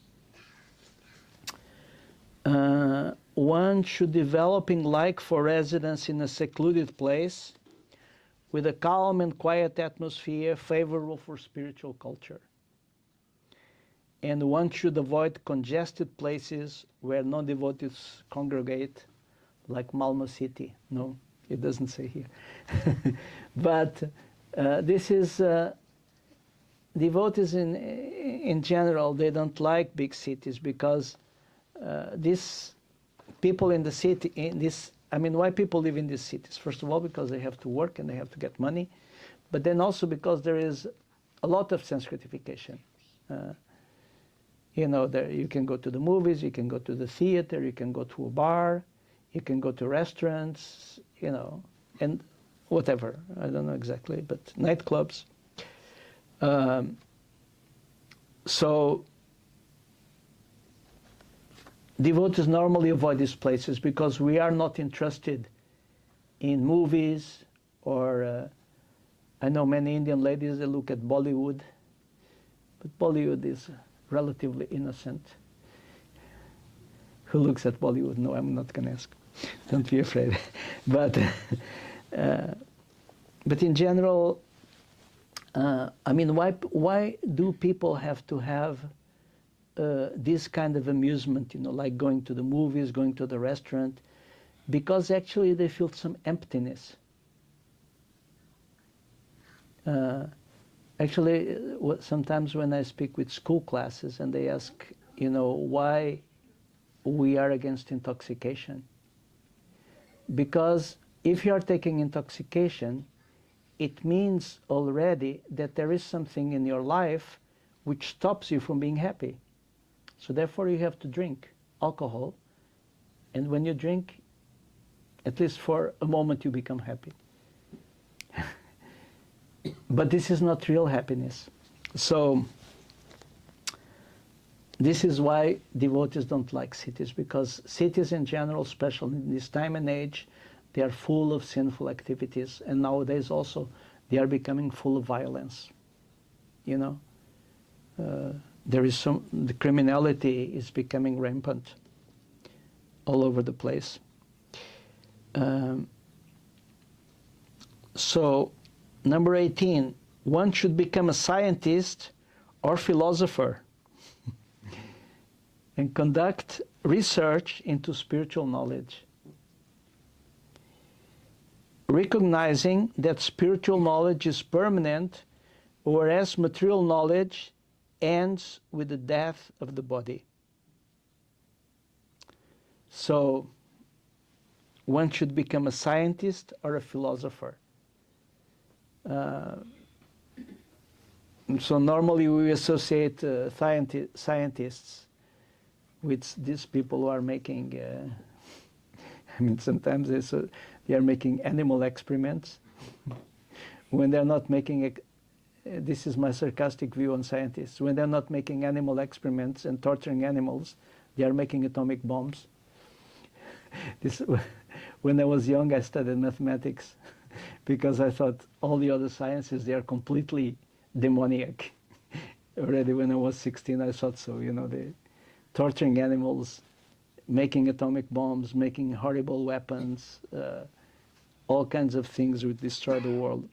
One should developing like for residence in a secluded place with a calm and quiet atmosphere favorable for spiritual culture. And one should avoid congested places where non-devotees congregate, like Malmo City. No, it doesn't say here. But this is, devotees in general, they don't like big cities because these people in the city, why people live in these cities? First of all, because they have to work and they have to get money, but then also because there is a lot of sense gratification. There you can go to the movies, you can go to the theater, you can go to a bar, you can go to restaurants, and whatever. I don't know exactly, but nightclubs. So devotees normally avoid these places because we are not interested in movies or I know many Indian ladies, they look at Bollywood, but Bollywood is relatively innocent. Who looks at Bollywood? No, I'm not going to ask. Don't be afraid. But in general, why do people have to have this kind of amusement, like going to the movies, going to the restaurant? Because actually they feel some emptiness. Actually, sometimes when I speak with school classes and they ask, why we are against intoxication. Because if you are taking intoxication, it means already that there is something in your life which stops you from being happy. So therefore you have to drink alcohol, and when you drink, at least for a moment you become happy. But this is not real happiness. So this is why devotees don't like cities, because cities in general, especially in this time and age, they are full of sinful activities, and nowadays also they are becoming full of violence. The criminality is becoming rampant all over the place. So number 18, one should become a scientist or philosopher and conduct research into spiritual knowledge, recognizing that spiritual knowledge is permanent, whereas material knowledge ends with the death of the body. So one should become a scientist or a philosopher. So normally we associate scientists with these people who are making I mean, sometimes they are making animal experiments when they're not making. This is my sarcastic view on scientists. When they're not making animal experiments and torturing animals, they are making atomic bombs. When I was young, I studied mathematics because I thought all the other sciences, they are completely demoniac. Already when I was 16, I thought so. They torturing animals, making atomic bombs, making horrible weapons, all kinds of things would destroy the world.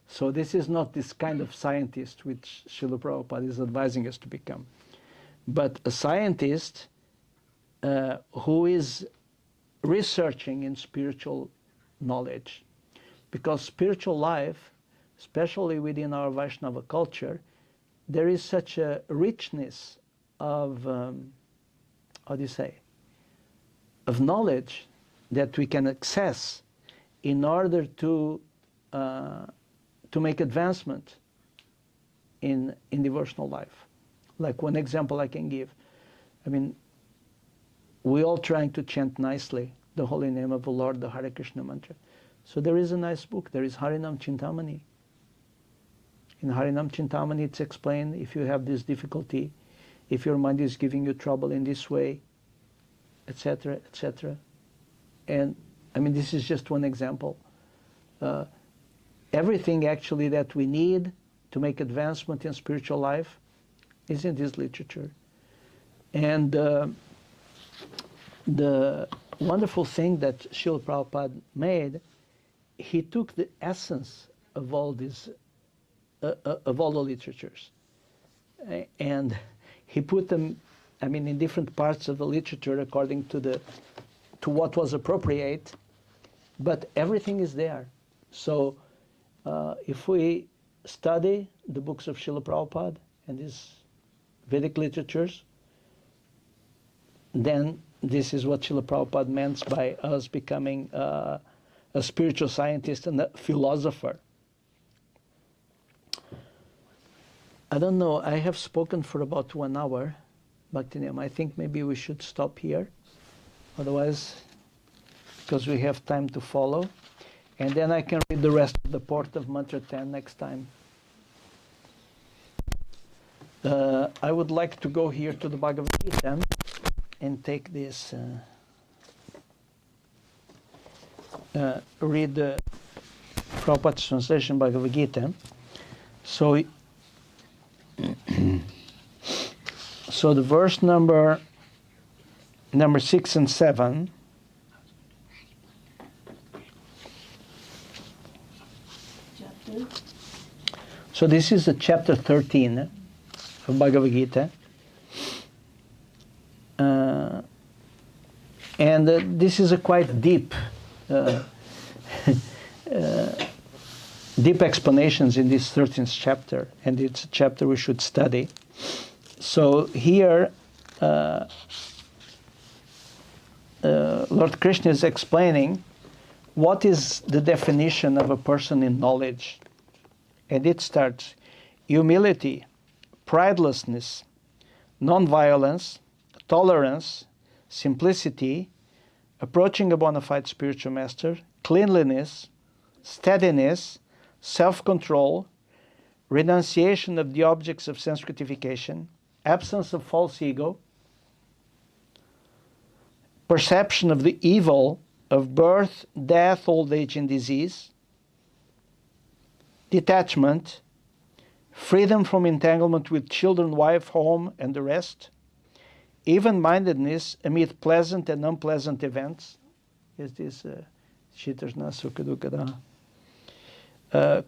So this is not this kind of scientist which Srila Prabhupada is advising us to become, but a scientist who is researching in spiritual knowledge. Because spiritual life, especially within our Vaishnava culture, there is such a richness of, of knowledge that we can access in order to make advancement in devotional life. Like one example I can give. I mean, we all trying to chant nicely the holy name of the Lord, the Hare Krishna mantra. So there is a nice book. There is Harinam Chintamani. In Harinam Chintamani, it's explained if you have this difficulty, if your mind is giving you trouble in this way, etc., etc. And I mean, this is just one example. Everything actually that we need to make advancement in spiritual life is in this literature. And the wonderful thing that Srila Prabhupada made, he took the essence of all these, of all the literatures, and he put them, I mean, in different parts of the literature according to what was appropriate, but everything is there. So if we study the books of Srila Prabhupada and these Vedic literatures, then this is what Srila Prabhupada meant by us becoming a spiritual scientist and a philosopher. I don't know, I have spoken for about 1 hour, Bhaktinam. I think maybe we should stop here. Otherwise, because we have time to follow. And then I can read the rest of the port of Mantra 10 next time. I would like to go here to the Bhagavad Gita and take this, read the Prabhupada's translation Bhagavad Gita. So, so the verse number 6 and 7. Chapter? So this is the chapter 13 of Bhagavad Gita. And this is a quite deep, deep explanations in this 13th chapter, and it's a chapter we should study. So here, Lord Krishna is explaining what is the definition of a person in knowledge. And it starts, humility, pridelessness, non-violence, tolerance, simplicity, approaching a bona fide spiritual master, cleanliness, steadiness, self-control, renunciation of the objects of sense gratification, absence of false ego, perception of the evil of birth, death, old age, and disease, detachment, freedom from entanglement with children, wife, home, and the rest, even-mindedness amid pleasant and unpleasant events. Is this Shitarna Sukha Dukkha?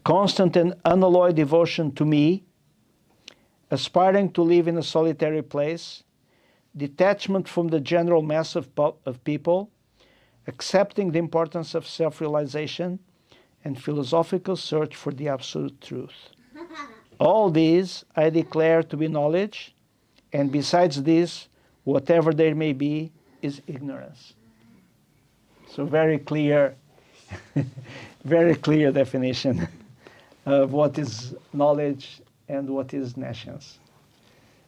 Constant and unalloyed devotion to me, aspiring to live in a solitary place, detachment from the general mass of people, accepting the importance of self-realization, and philosophical search for the absolute truth. All these I declare to be knowledge, and besides this, whatever there may be is ignorance. So very clear, very clear definition of what is knowledge and what is nescience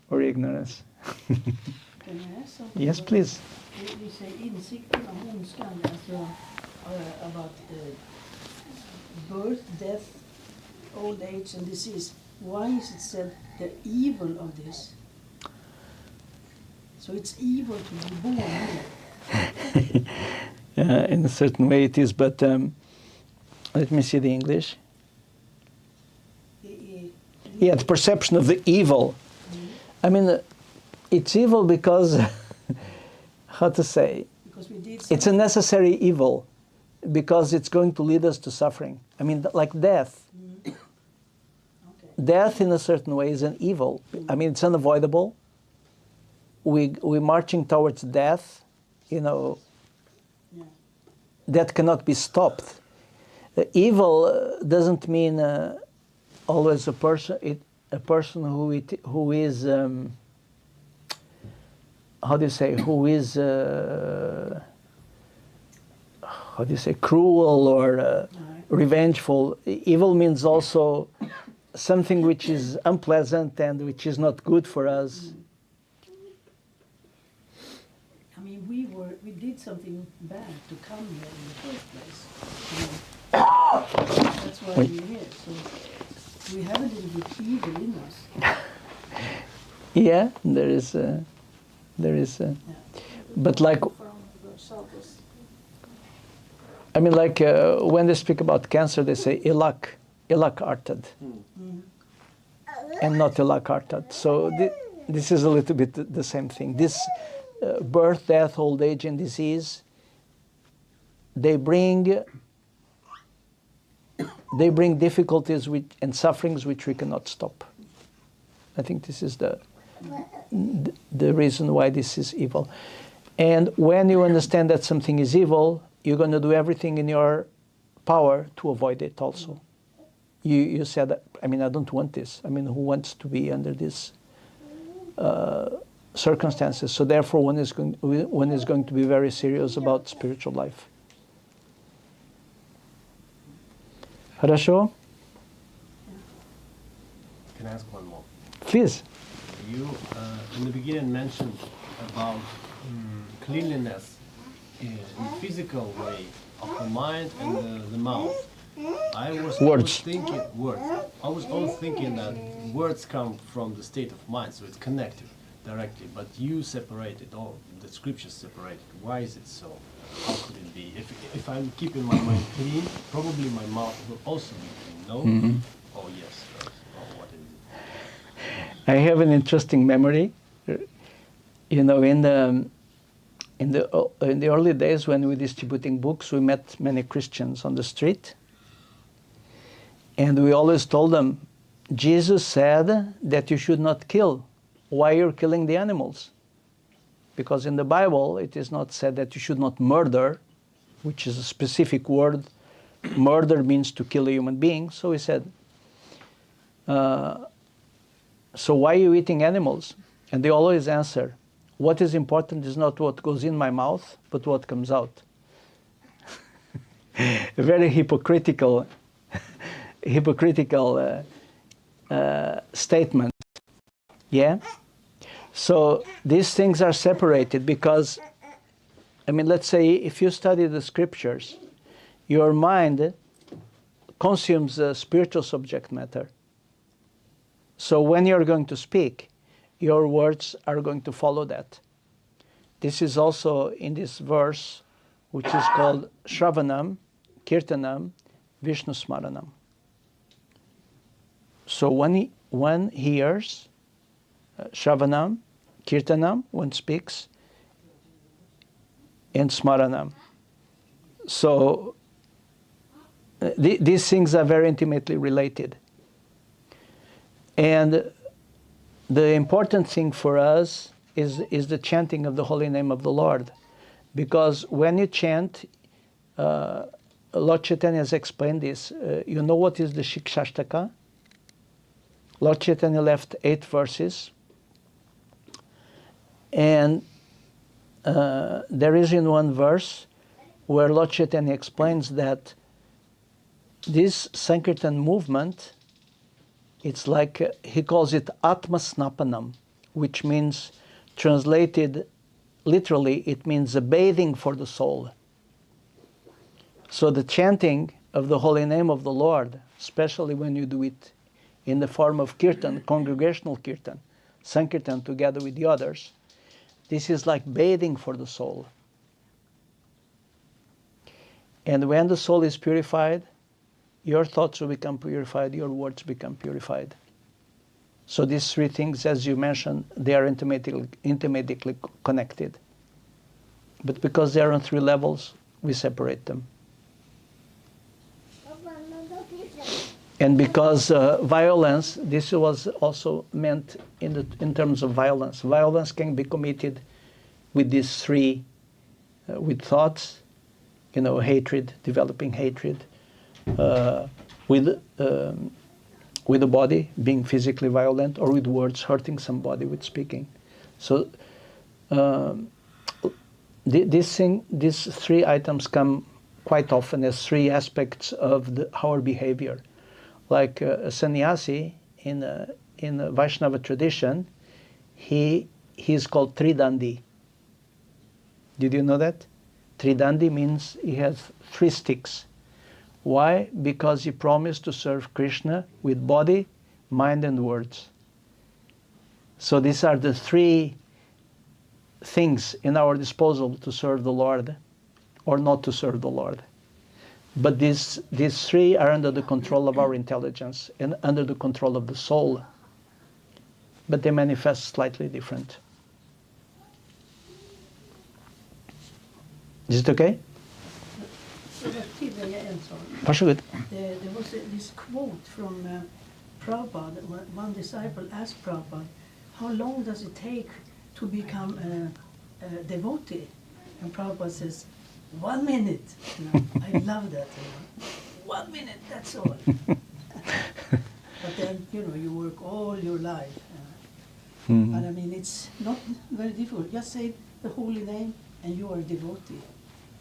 or ignorance. Can I ask something? Yes, please. Vi säger insikten om ondskan, alltså about birth, death, old age and disease. Why is it said the evil of this? So it's evil to be born here. In a certain way it is, but let me see the English. Yeah, the perception of the evil. I mean, it's evil because, how to say, Because we did it's a necessary evil because it's going to lead us to suffering. I mean, like death. Okay. Death, in a certain way, is an evil. I mean, it's unavoidable. We're marching towards death, you know, Yeah. that cannot be stopped. Evil doesn't mean always a person who is how do you say, who is how do you say, cruel or revengeful. Evil means also something which is unpleasant and which is not good for us. I mean, we did something bad to come here in the first place. You know. That's why we're here. So we have a little bit evil in us. Yeah, there is, but like, I mean, like when they speak about cancer, they say ilak-artad, and not ilak-artad. So this is a little bit the same thing. This birth, death, old age, and disease, they bring difficulties and sufferings which we cannot stop. I think this is the reason why this is evil. And when you understand that something is evil, you're going to do everything in your power to avoid it also. You said, that, I mean, I don't want this. I mean, who wants to be under these circumstances? So therefore, one is going to be very serious about spiritual life. Хорошо? Can I ask one more? Please. You, in the beginning, mentioned about cleanliness in physical way of the mind and the mouth. I was always thinking words. I was always thinking that words come from the state of mind, so it's connected directly. But you separate it, or the scriptures separate it. Why is it so? How could it be? If I'm keeping my mind clean, probably my mouth will also be clean. No? Oh yes. Oh, what is it? I have an interesting memory. You know, in the early days when we were distributing books, we met many Christians on the street, and we always told them, Jesus said that you should not kill. Why you're killing the animals? Because in the Bible it is not said that you should not murder, which is a specific word. Murder means to kill a human being. So he said, so why are you eating animals? And they always answer, what is important is not what goes in my mouth, but what comes out. A very hypocritical statement. Yeah? So these things are separated because, I mean, let's say if you study the scriptures, your mind consumes spiritual subject matter. So when you're going to speak, your words are going to follow that. This is also in this verse, which is called Shravanam, Kirtanam, Vishnu Smaranam. So one hears Shravanam, Kirtanam, one speaks, and Smaranam. So these things are very intimately related. And the important thing for us is the chanting of the holy name of the Lord. Because when you chant, Lord Chaitanya has explained this. You know what is the Shikshashtaka? Lord Chaitanya left 8 verses. And there is in one verse where Lord Chaitanya explains that this Sankirtan movement, it's like, he calls it Atma Snapanam, which means translated literally, it means a bathing for the soul. So the chanting of the holy name of the Lord, especially when you do it in the form of kirtan, congregational kirtan, sankirtan together with the others, this is like bathing for the soul. And when the soul is purified, your thoughts will become purified, your words become purified. So these three things, as you mentioned, they are intimately connected. But because they are on three levels, we separate them. And because violence, this was also meant in terms of violence. Violence can be committed with these three, with thoughts, hatred, developing hatred, with the body, being physically violent, or with words, hurting somebody with speaking. So these three items come quite often as three aspects of our behavior. Like a sannyasi in the Vaishnava tradition, he is called Tridandi. Did you know that? Tridandi means he has three sticks. Why? Because he promised to serve Krishna with body, mind, and words. So these are the three things in our disposal to serve the Lord or not to serve the Lord. But these three are under the control of our intelligence and under the control of the soul. But they manifest slightly different. Is it okay? Varsågod. There was this quote from Prabhupada. One disciple asked Prabhupada, how long does it take to become a devotee? And Prabhupada says, 1 minute. I love that. 1 minute, that's all. But then, you work all your life. Mm-hmm. And I mean, it's not very difficult. Just say the holy name and you are a devotee.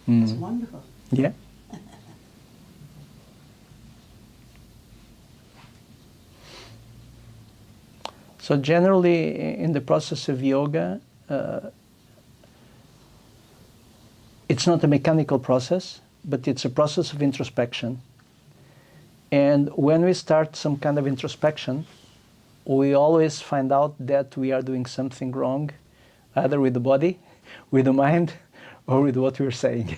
Mm-hmm. It's wonderful. Yeah. So generally, in the process of yoga, it's not a mechanical process, but it's a process of introspection. And when we start some kind of introspection, we always find out that we are doing something wrong, either with the body, with the mind, or with what we're saying.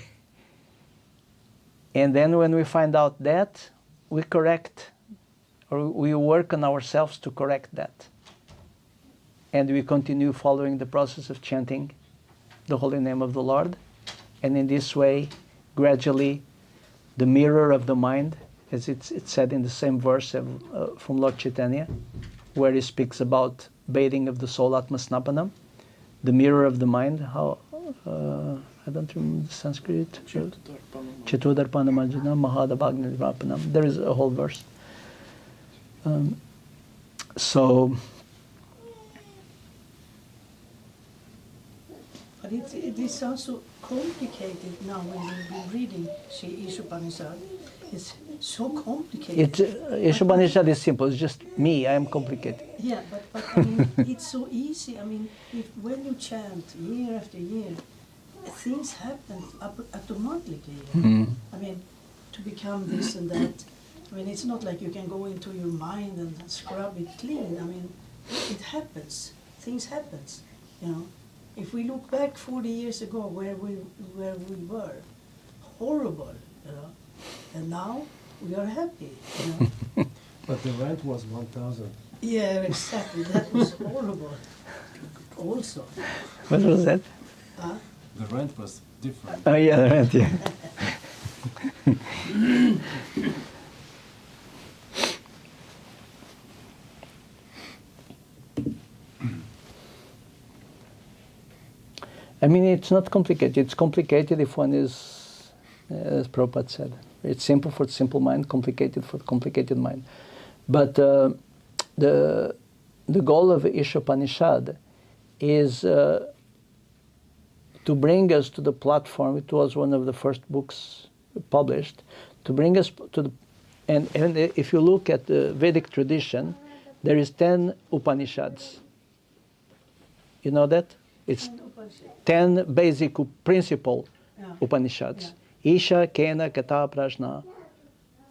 And then when we find out that, we correct, or we work on ourselves to correct that. And we continue following the process of chanting the holy name of the Lord. And in this way, gradually, the mirror of the mind, as it's said in the same verse from Lord Chaitanya, where he speaks about bathing of the soul, Atmasnapanam, the mirror of the mind, how, I don't remember the Sanskrit. Chatudarpanamajana Mahadabhagnirapanam. There is a whole verse. But it sounds so complicated now when we've been reading Sri Ishopanishad. It's so complicated. Ishopanishad is simple. It's just me. I am complicated. Yeah, but I mean, it's so easy. I mean, when you chant year after year, things happen automatically. I mean, to become this and that. I mean, it's not like you can go into your mind and scrub it clean. I mean, it happens. Things happens. If we look back 40 years ago, where we were, horrible. And now we are happy. But the rent was 1,000. Yeah, exactly. That was horrible. Also. What was that? The rent was different. Oh yeah, the rent, yeah. I mean, it's not complicated. It's complicated if one is, as Prabhupada said, it's simple for the simple mind, complicated for the complicated mind. But the goal of Ishopanishad is to bring us to the platform. It was one of the first books published, to bring us to the, and if you look at the Vedic tradition, there is 10 Upanishads. You know that? It's And Upanishad. 10 basic principle Yeah. Upanishads. Isha, Kena, Kata, Prajna,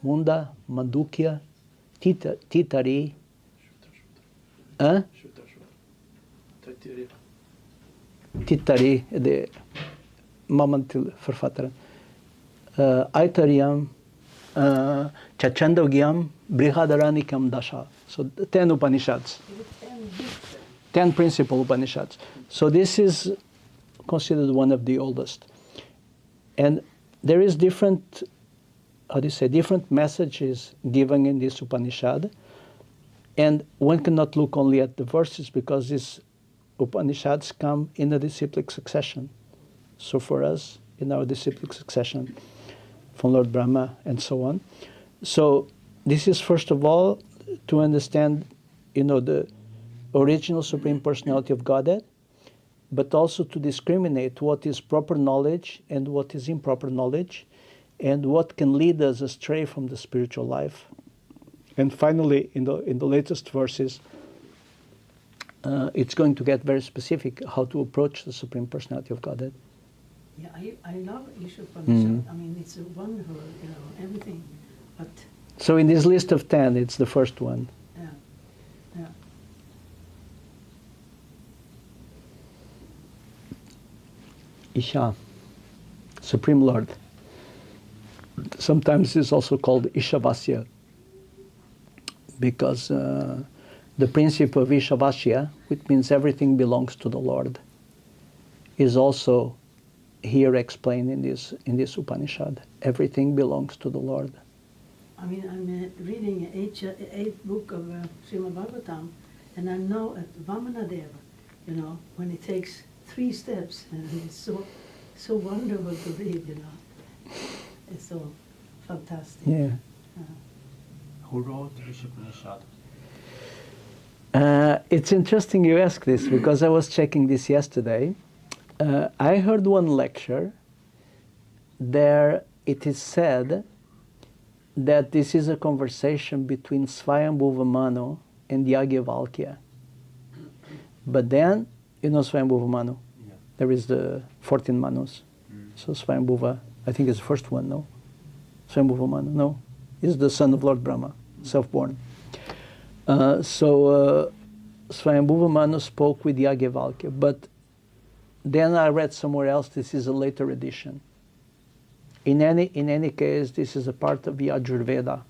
Munda, Mandukya, Titari, Tittari, de mannen till författaren. Aitariam, Chachandogyam, Brihadaranikam Dasha. So 10 Upanishads, Is it 10 books? 10 principal Upanishads. So this is considered one of the oldest. And there is different, different messages given in this Upanishad. And one cannot look only at the verses because these Upanishads come in a disciplic succession. So for us, in our disciplic succession, from Lord Brahma and so on. So this is first of all to understand, the original Supreme Personality of Godhead, but also to discriminate what is proper knowledge and what is improper knowledge, and what can lead us astray from the spiritual life. And finally, in the latest verses, it's going to get very specific how to approach the Supreme Personality of Godhead. Yeah, I love Isha Upanishad. I mean, it's wonderful, everything. But, So in this list of 10, it's the first one. yeah, yeah. Isha, Supreme Lord. Sometimes it's also called Ishavasya, because the principle of Ishavasya, which means everything belongs to the Lord, is also here explained in this Upanishad. Everything belongs to the Lord. I mean, I'm reading eighth book of Srimad Bhagavatam, and I know at Vamanadeva, when it takes 3 steps, and it's so wonderful to read, It's so fantastic. Yeah. Who wrote the Upanishad? It's interesting you ask this because I was checking this yesterday. I heard one lecture. There it is said that this is a conversation between Swayambhuva Manu and Yagyavalkya. But then, Swayambhuva Manu? Yeah. There is the 14 Manus. So Swayambhuva, I think is the first one, no? Swayambhuva Manu, no? He's the son of Lord Brahma, self-born. So Swayambhuva Manu spoke with Yagyavalkya, but then I read somewhere else this is a later edition. In any case, this is a part of the Yajurveda.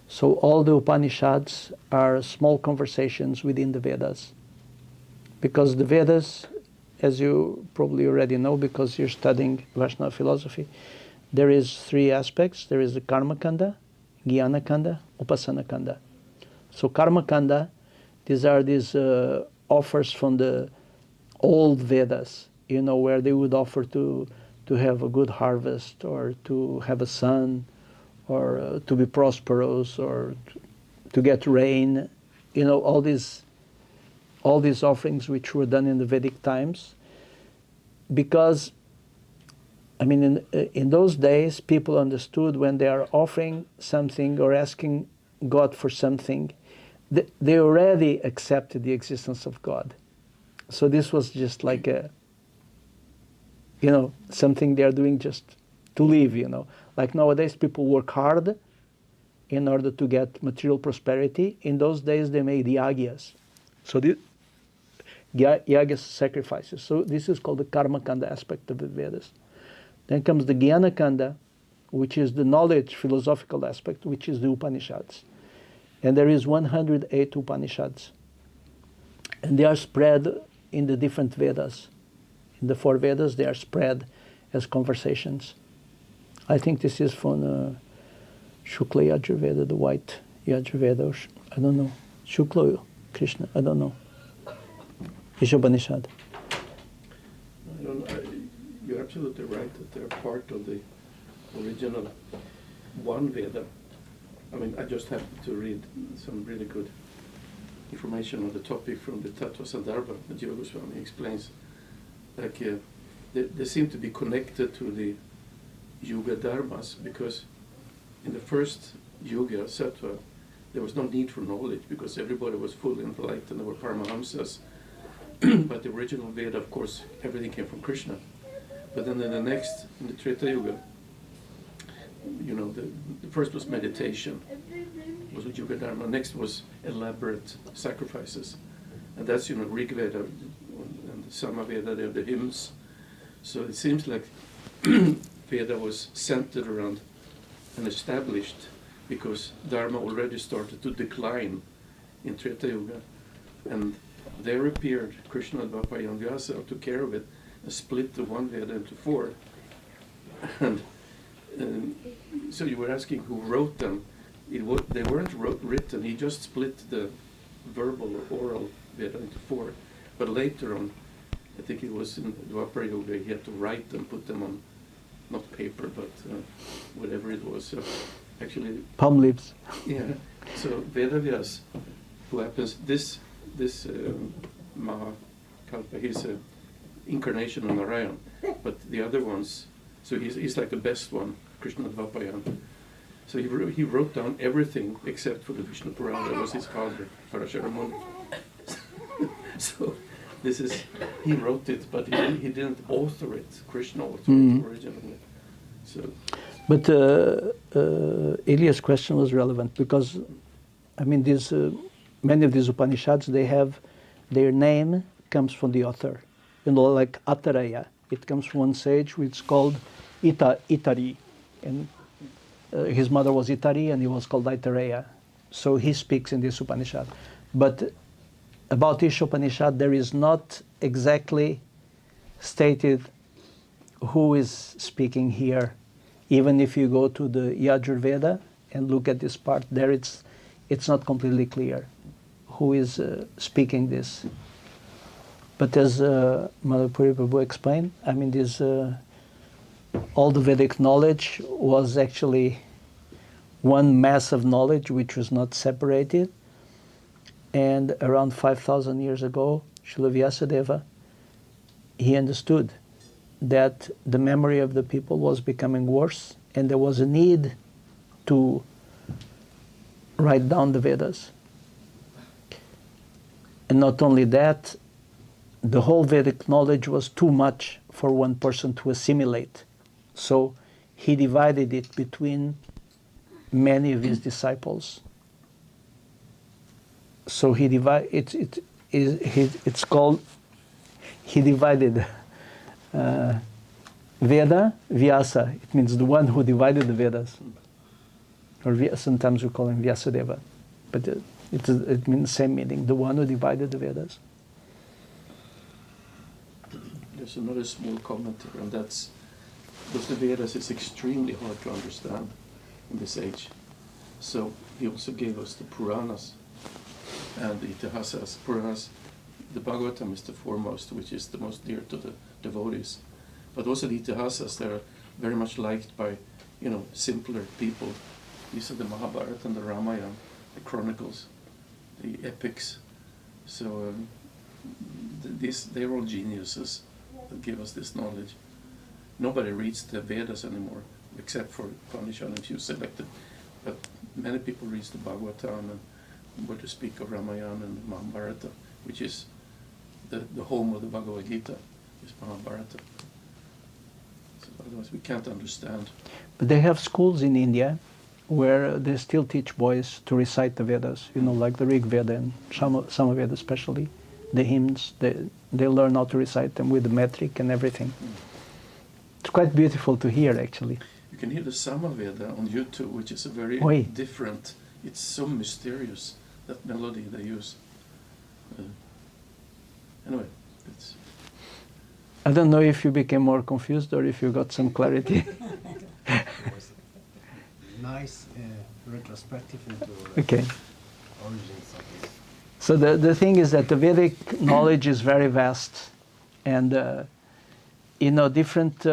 So all the Upanishads are small conversations within the Vedas. Because the Vedas, as you probably already know because you're studying Vaishnava philosophy, there is 3 aspects. There is the Karma Kanda, Jnana Kanda, Upasana Kanda. So Karma Kanda, these are offers from the old Vedas, where they would offer to have a good harvest, or to have a son, or to be prosperous, or to get rain, all these offerings which were done in the Vedic times. Because, in those days, people understood when they are offering something or asking God for something, they already accepted the existence of God. So this was just like something they are doing just to live, Like nowadays, people work hard in order to get material prosperity. In those days, they made yagyas. So the yagyas, sacrifices. So this is called the Karma Kanda aspect of the Vedas. Then comes the Jnana Kanda, which is the knowledge, philosophical aspect, which is the Upanishads. And there is 108 Upanishads. And they are spread in the different Vedas. In the 4 Vedas, they are spread as conversations. I think this is from Shukla Yajurveda, the white Yajurveda, I don't know. Shukla Krishna, I don't know. Ishopanishad. You're absolutely right that they're part of the original one Veda. I just happened to read some really good information on the topic from the Tattva Sandarbha that Yoga Goswami explains. They seem to be connected to the Yuga Dharmas, because in the first Yuga, Sattva, there was no need for knowledge because everybody was fully enlightened. There were Paramahamsas But the original Veda, of course, everything came from Krishna. But then in the Treta Yuga, you know, the first was meditation, was with Yoga Dharma. Next was elaborate sacrifices. And that's, you know, Rig Veda and the Sama Veda, they're the hymns. So it seems like Veda was centered around and established because Dharma already started to decline in Treta Yuga. And there appeared Krishna, Dvapaya, and Vyasa, took care of it, and split the one Veda into four. And so you were asking who wrote them. They weren't written. He just split the verbal or oral Veda into four. But later on, I think it was in Dwapara Yuga, he had to write them, put them on, not paper, but whatever it was. So actually, Palm leaves. yeah. So Vedavyas, who happens, this Mahakalpa, he's an incarnation of Narayan, but the other ones, so he's like the best one, Krishna Dvapayan. So he wrote down everything except for the Vishnu Purana. That was his father, Parashara Muni. So this is, he wrote it, but he didn't author it. Krishna authored it originally. So. But Ilya's question was relevant because, I mean, many of these Upanishads, they have, their name comes from the author. You know, like Ataraya, it comes from one sage which is called Itari. And his mother was Itari and he was called Aitareya. So he speaks in this Upanishad. But about each Upanishad, there is not exactly stated who is speaking here. Even if you go to the Yajurveda and look at this part, there it's not completely clear who is speaking this. But as Madhupuri Prabhu explained, I mean, this all the Vedic knowledge was actually one mass of knowledge which was not separated. And around 5,000 years ago, Srila Vyasadeva, he understood that the memory of the people was becoming worse and there was a need to write down the Vedas. And not only that, the whole Vedic knowledge was too much for one person to assimilate. So he divided it between many of his disciples. So he divided Veda, Vyasa. It means the one who divided the Vedas. Or sometimes we call him Vyasadeva. But it means the same meaning, the one who divided the Vedas. There's another small comment here, and that's because the Vedas is extremely hard to understand in this age. So he also gave us the Puranas and the Itihasas. Puranas, the Bhagavatam is the foremost, which is the most dear to the devotees. But also the Itihasas, they're very much liked by, you know, simpler people. These are the Mahabharata and the Ramayana, the chronicles, the epics. So they're all geniuses that give us this knowledge. Nobody reads the Vedas anymore, except for Upanishad and few selected. But many people read the Bhagavatam, and what to speak of Ramayana and Mahabharata, which is the home of the Bhagavad Gita, is Mahabharata. So otherwise we can't understand. But they have schools in India where they still teach boys to recite the Vedas, you know, like the Rig Veda and Sama Veda especially, the hymns, they learn how to recite them with the metric and everything. It's quite beautiful to hear, actually. You can hear the Sama Veda on YouTube, which is a very different, it's so mysterious, that melody they use. Anyway, it's... I don't know if you became more confused or if you got some clarity. Nice retrospective into Okay. origins of this. So the thing is that the Vedic knowledge is very vast, and you know, different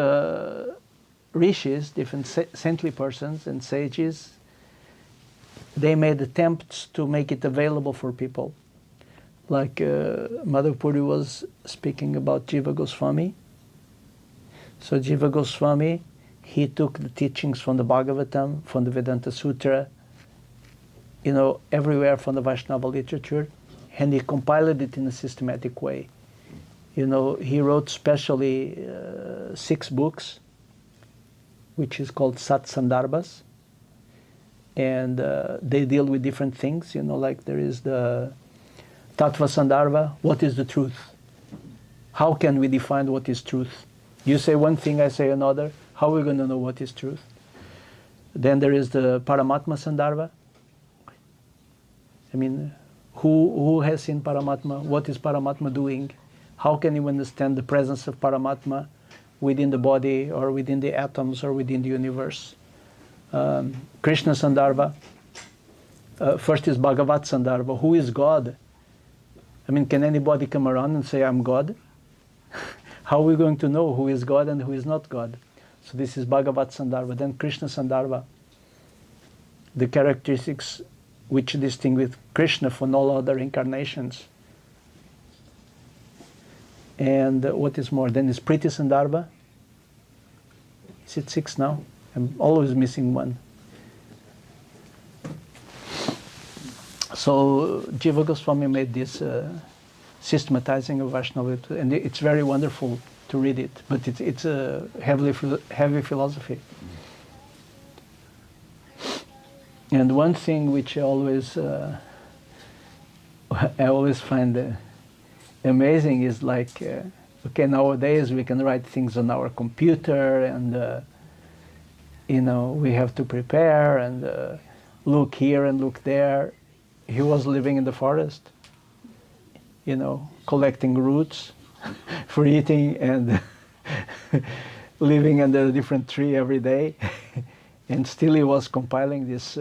rishis, different saintly persons and sages, they made attempts to make it available for people. Like Madhupuri was speaking about Jiva Goswami. So Jiva Goswami, he took the teachings from the Bhagavatam, from the Vedanta Sutra, you know, everywhere from the Vaishnava literature, and he compiled it in a systematic way. You know, he wrote specially 6 books, which is called Sat Sandarbhas. And they deal with different things, you know, like there is the Tattva Sandarbha, what is the truth? How can we define what is truth? You say one thing, I say another, how are we going to know what is truth? Then there is the Paramatma Sandarbha. I mean, who has seen Paramatma? What is Paramatma doing? How can you understand the presence of Paramatma within the body or within the atoms or within the universe? Krishna Sandarbha. First is Bhagavat Sandarbha. Who is God? I mean, can anybody come around and say, I'm God? How are we going to know who is God and who is not God? So this is Bhagavat Sandarbha. Then Krishna Sandarbha. The characteristics which distinguish Krishna from all other incarnations. And what is more? Then is Priti Sandarbha. Is it 6 now? I'm always missing one. So Jiva Goswami made this systematizing of Vaishnava, and it's very wonderful to read it, but it's a heavy philosophy. And one thing which I always find amazing is like, okay, nowadays we can write things on our computer, and you know, we have to prepare and look here and look there. He was living in the forest, you know, collecting roots for eating and living under a different tree every day. And still he was compiling this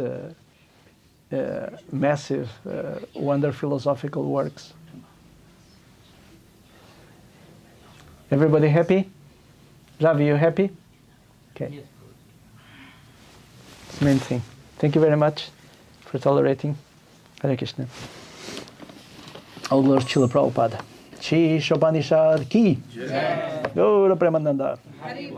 massive, wonder philosophical works. Everybody happy? Ravi, you happy? Okay. It's the main thing. Thank you very much for tolerating. Hare Krishna. All glories to Srila Prabhupada. Shri Shopanishad ki. Gaura Premananda. Hare